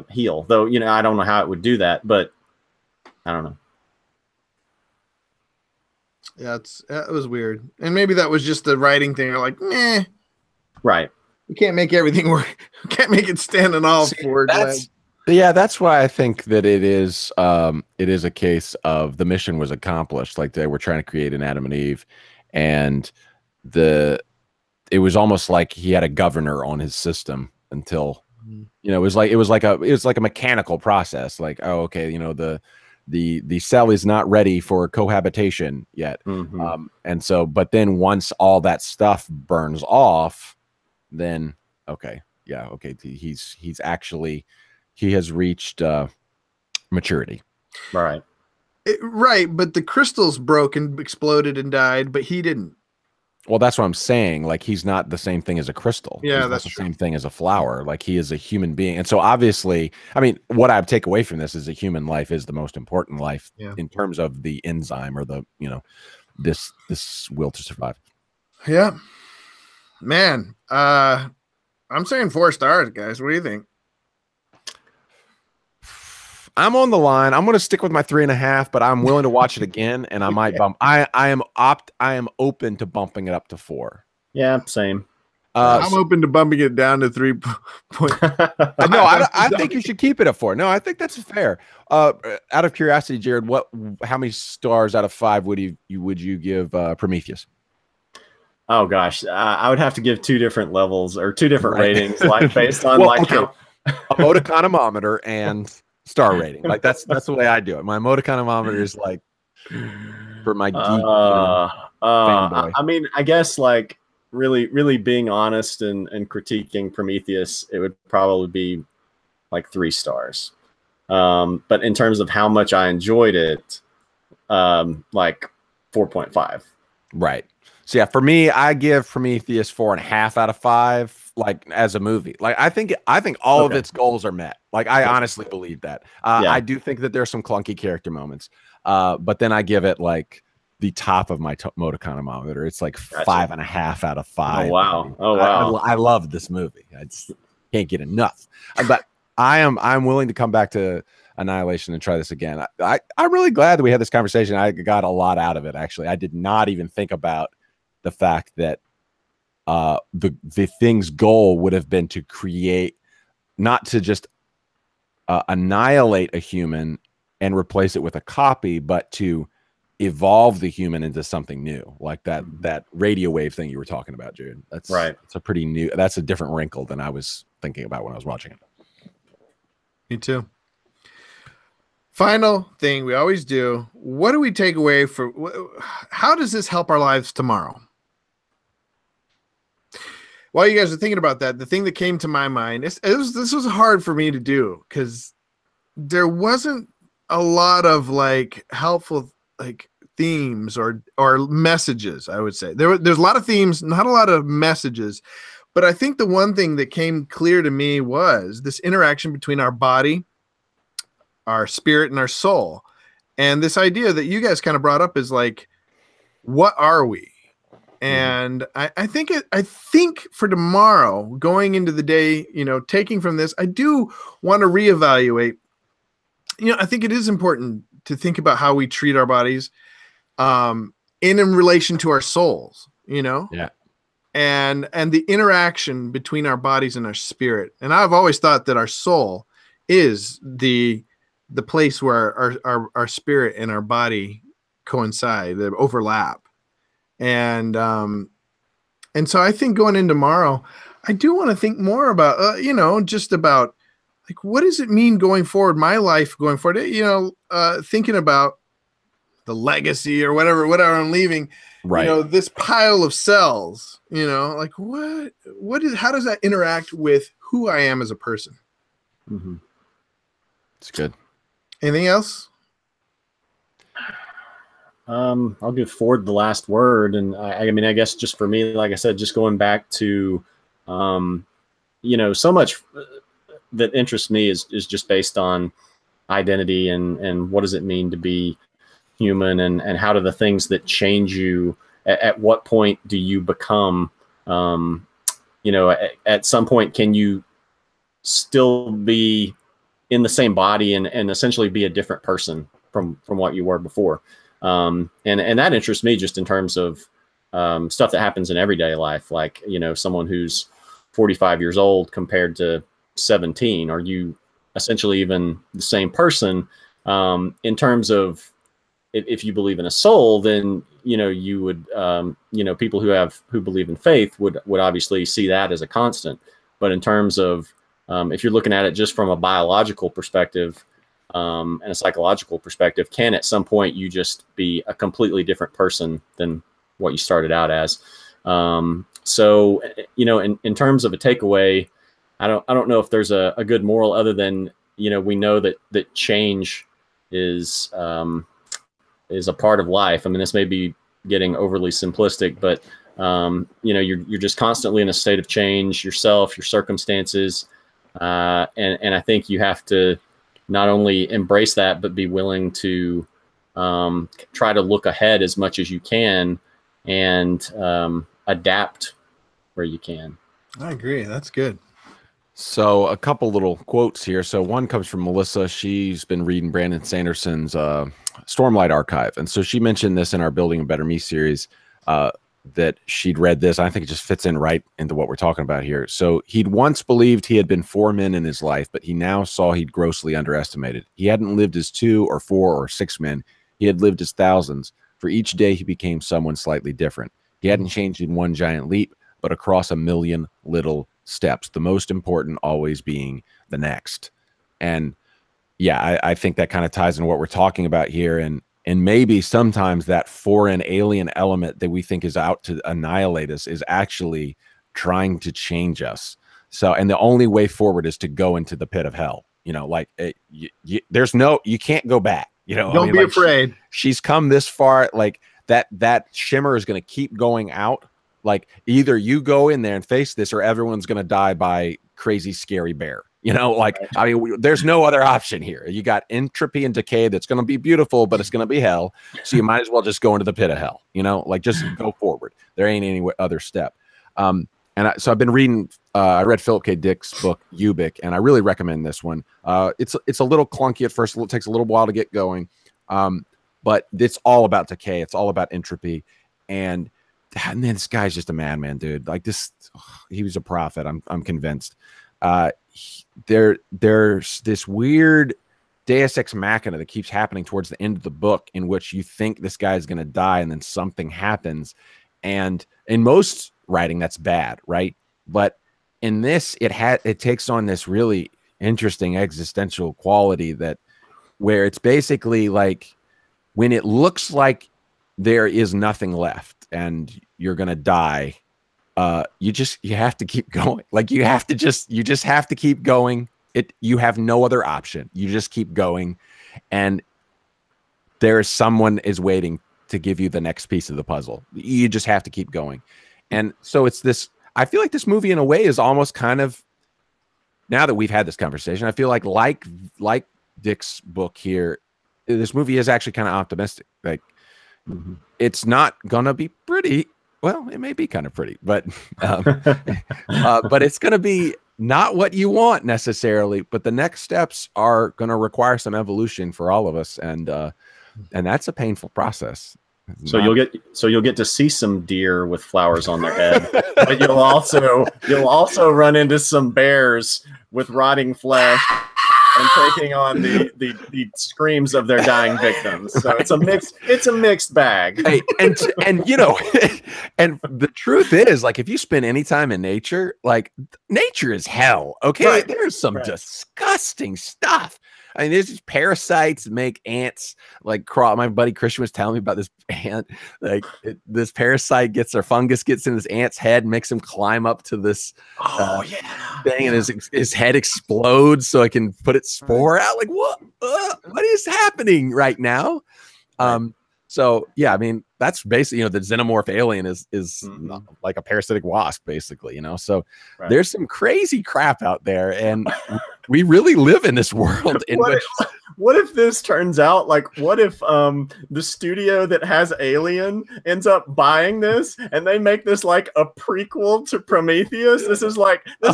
heal. Though, you know, I don't know how it would do that, but I don't know.
Yeah, it was weird. And maybe that was just the writing thing. You're like, meh.
Right.
You can't make everything work. You can't make it stand on all four legs.
Yeah, that's why I think that it is a case of the mission was accomplished. Like they were trying to create an Adam and Eve, and it was almost like he had a governor on his system until, you know, it was like a mechanical process. Like, oh, okay, you know, the cell is not ready for cohabitation yet. And so, but then once all that stuff burns off, then okay, yeah, okay, he has reached maturity.
Right.
Right, but the crystals broke and exploded and died, but he didn't.
Well, that's what I'm saying. Like, he's not the same thing as a crystal.
Yeah,
he's
that's
not the same thing as a flower. Like, he is a human being. And so obviously, I mean, what I take away from this is a human life is the most important life in terms of the enzyme or the, you know, this will to survive.
Yeah. Man, I'm saying 4 stars, guys. What do you think?
I'm on the line. I'm going to stick with my 3.5, but I'm willing to watch it again, and I might bump. I am open to bumping it up to 4.
Yeah, same.
I'm open to bumping it down to 3 point.
No, I think you should keep it at 4. No, I think that's fair. Out of curiosity, Jared, how many stars out of 5 would you give Prometheus?
Oh gosh, I would have to give 2 different levels or 2 different ratings, like based on how
emoticon and star rating. Like that's the way I do it. My emoticon is like for my geek.
I mean, I guess like really being honest and critiquing Prometheus, it would probably be like 3 stars. But in terms of how much I enjoyed it, like 4.5.
Right. So yeah, for me, I give Prometheus 4.5 out of 5. Like as a movie, like I think all of its goals are met. Like I honestly believe that. I do think that there's some clunky character moments, but then I give it like the top of my emoticon. It's like 5.5 out of 5.
Oh wow! Oh wow!
I love this movie. I just can't get enough. But I'm willing to come back to Annihilation and try this again. I'm really glad that we had this conversation. I got a lot out of it. Actually, I did not even think about the fact that the thing's goal would have been to create, not to just annihilate a human and replace it with a copy, but to evolve the human into something new, like that radio wave thing you were talking about, Jared. That's right. It's a pretty new. That's a different wrinkle than I was thinking about when I was watching it.
Me too. Final thing we always do. What do we take away from? How does this help our lives tomorrow? While you guys are thinking about that, the thing that came to my mind this was hard for me to do because there wasn't a lot of like helpful like themes or messages. I would say there's a lot of themes, not a lot of messages, but I think the one thing that came clear to me was this interaction between our body, our spirit, and our soul, and this idea that you guys kind of brought up is like, what are we? And I think for tomorrow, going into the day, you know, taking from this, I do want to reevaluate. You know, I think it is important to think about how we treat our bodies, in relation to our souls. You know, and the interaction between our bodies and our spirit. And I've always thought that our soul is the place where our spirit and our body coincide, they overlap. And so I think going in tomorrow, I do want to think more about, you know, just about like, what does it mean going forward, my life going forward, you know, thinking about the legacy or whatever I'm leaving, you know, this pile of cells, you know, like how does that interact with who I am as a person?
It's good.
Anything else?
I'll give Ford the last word. And I mean, I guess just for me, like I said, just going back to, so much that interests me is just based on identity and what does it mean to be human, and how do the things that change you, at what point do you become, at some point, can you still be in the same body and essentially be a different person from what you were before. And that interests me just in terms of stuff that happens in everyday life. Like, someone who's 45 years old compared to 17, are you essentially even the same person? In terms of, if you believe in a soul, then, you would, people who believe in faith would obviously see that as a constant. But in terms of, if you're looking at it just from a biological perspective, and a psychological perspective, can at some point you just be a completely different person than what you started out as? So, in terms of a takeaway, I don't know if there's a good moral other than, we know that change is a part of life. I mean, this may be getting overly simplistic, but you're just constantly in a state of change, yourself, your circumstances, and I think you have to not only embrace that, but be willing to try to look ahead as much as you can and adapt where you can.
I agree. That's good.
So a couple little quotes here. So one comes from Melissa. She's been reading Brandon Sanderson's Stormlight Archive. And so she mentioned this in our Building a Better Me series, that she'd read this. I think it just fits in right into what we're talking about here. So he'd once believed he had been 4 men in his life, but he now saw he'd grossly underestimated. He hadn't lived as 2 or 4 or 6 men. He had lived as thousands. For each day, he became someone slightly different. He hadn't changed in one giant leap, but across a million little steps, the most important always being the next. And yeah, I think that kind of ties into what we're talking about here. And maybe sometimes that foreign alien element that we think is out to annihilate us is actually trying to change us. So, and the only way forward is to go into the pit of hell. You can't go back.
Don't be afraid.
She's come this far. Like that shimmer is going to keep going out. Like either you go in there and face this, or everyone's going to die by crazy, scary bear. I mean, there's no other option here. You got entropy and decay that's going to be beautiful, but it's going to be hell. So you might as well just go into the pit of hell, just go forward. There ain't any other step. So I've been reading, I read Philip K. Dick's book, Ubik, and I really recommend this one. It's a little clunky at first. It takes a little while to get going. But it's all about decay. It's all about entropy. And man, this guy's just a madman, dude. Like this, he was a prophet. I'm convinced. There's this weird Deus Ex Machina that keeps happening towards the end of the book, in which you think this guy's going to die, and then something happens. And in most writing, that's bad, right? But in this, it takes on this really interesting existential quality where it's basically like when it looks like there is nothing left and you're going to die, you have to keep going. Like you just have to keep going. You have no other option. You just keep going. And someone is waiting to give you the next piece of the puzzle. You just have to keep going. And so it's this, I feel like this movie in a way is almost kind of, now that we've had this conversation, I feel like Dick's book here, this movie is actually kind of optimistic. Like it's not gonna be pretty. Well, it may be kind of pretty, but it's going to be not what you want necessarily. But the next steps are going to require some evolution for all of us, and that's a painful process.
So you'll get to see some deer with flowers on their head, but you'll also run into some bears with rotting flesh and taking on the screams of their dying victims. So it's a mixed bag.
Hey, and and the truth is, like, if you spend any time in nature, like, nature is hell. Okay, right. There's some disgusting stuff. I mean, there's these parasites that make ants like crawl. My buddy Christian was telling me about this ant. Like this parasite fungus gets in this ant's head, makes him climb up to this thing, and his head explodes so it can put its spore out. Like what is happening right now? So yeah, I mean that's basically, the xenomorph alien is like a parasitic wasp, basically, So there's some crazy crap out there, and we really live in this world in which.
What if this turns out what if the studio that has Alien ends up buying this and they make this like a prequel to Prometheus? This is like how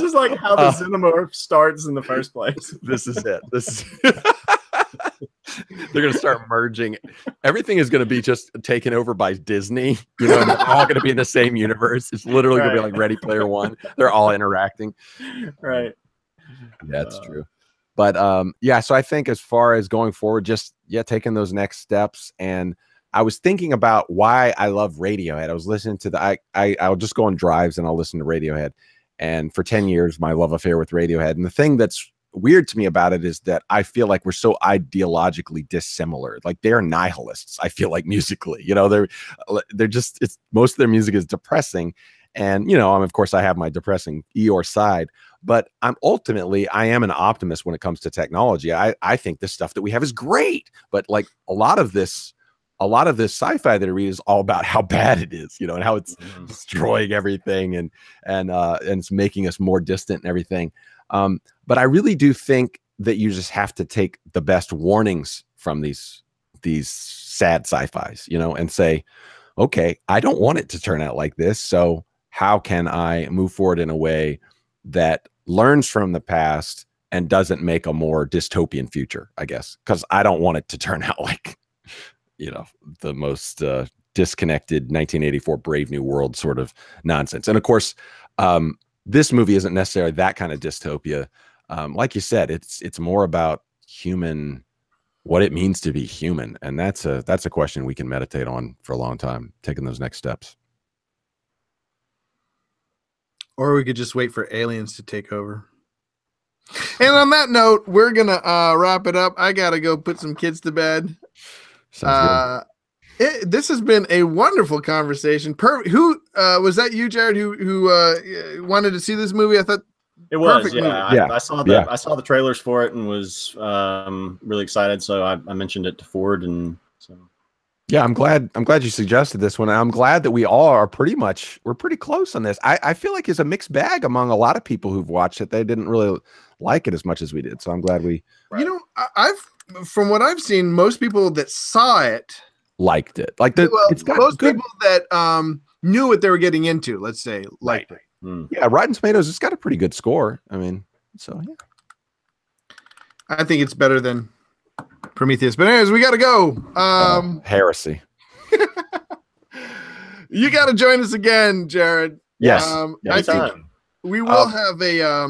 the xenomorph starts in the first place.
This is it. They're going to start merging. Everything is going to be just taken over by Disney, and they're all going to be in the same universe. It's literally going to be like Ready Player One. They're all interacting.
Right.
Yeah, that's true. But so I think as far as going forward, just taking those next steps. And I was thinking about why I love Radiohead. I was listening to I'll just go on drives and I'll listen to Radiohead. And for 10 years, my love affair with Radiohead. And the thing that's weird to me about it is that I feel like we're so ideologically dissimilar. Like they're nihilists, I feel like, musically. They're just, most of their music is depressing. And, of course, I have my depressing Eeyore side, but I am an optimist when it comes to technology. I think the stuff that we have is great, but like a lot of this sci-fi that I read is all about how bad it is, and how it's destroying everything and it's making us more distant and everything. But I really do think that you just have to take the best warnings from these sad sci-fis, and say, okay, I don't want it to turn out like this. So how can I move forward in a way that learns from the past and doesn't make a more dystopian future, I guess, because I don't want it to turn out like, the most disconnected 1984 Brave New World sort of nonsense. And of course, this movie isn't necessarily that kind of dystopia. Like you said, it's more about what it means to be human. And that's a question we can meditate on for a long time, taking those next steps.
Or we could just wait for aliens to take over. And on that note, we're going to wrap it up. I got to go put some kids to bed.
Sounds good.
This has been a wonderful conversation. Who was that? You, Jared, who wanted to see this movie? I thought
it was. Yeah, I saw the trailers for it and was really excited. So I mentioned it to Ford, and so.
Yeah, I'm glad you suggested this one. I'm glad that we all are we're pretty close on this. I feel like it's a mixed bag among a lot of people who've watched it. They didn't really like it as much as we did. So I'm glad we.
Right. From what I've seen, most people that saw it
liked it.
Most people that knew what they were getting into, let's say, liked it.
Yeah, Rotten Tomatoes, it's got a pretty good score. I mean, so yeah.
I think it's better than Prometheus. But anyways, we got to go.
Heresy.
You got to join us again, Jared.
Yes.
I think we will have a.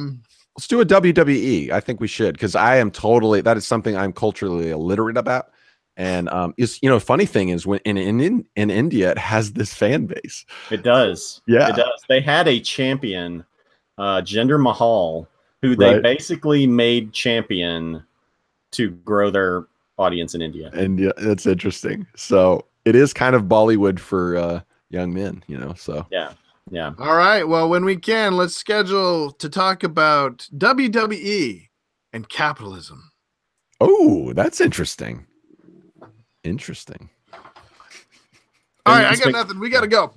Let's do a WWE. I think we should, because that is something I'm culturally illiterate about. And funny thing is, when in India, it has this fan base.
It does.
Yeah,
it does. They had a champion, Jinder Mahal, who they basically made champion to grow their audience in India.
And yeah, that's interesting. So it is kind of Bollywood for young men, So
yeah.
All right. Well, when we can, let's schedule to talk about WWE and capitalism.
Oh, that's interesting. Interesting.
All right, I got nothing. We got to go.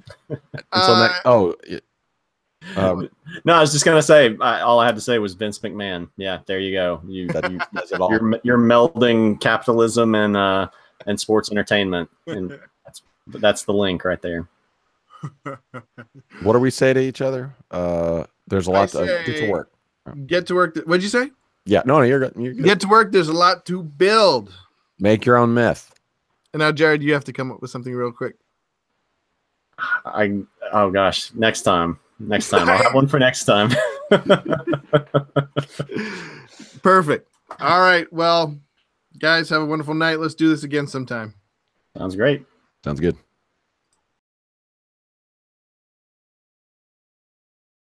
No, I was just gonna say. All I had to say was Vince McMahon. Yeah, there you go. You're melding capitalism and sports entertainment, and that's the link right there.
What do we say to each other? There's a lot to get to work.
Get to work. What'd you say?
Yeah, no, you're good. You're good.
Get to work. There's a lot to build.
Make your own myth.
And now, Jared, you have to come up with something real quick.
Oh gosh, next time. I'll have one for next time.
Perfect. All right. Well, guys, have a wonderful night. Let's do this again sometime.
Sounds great.
Sounds good.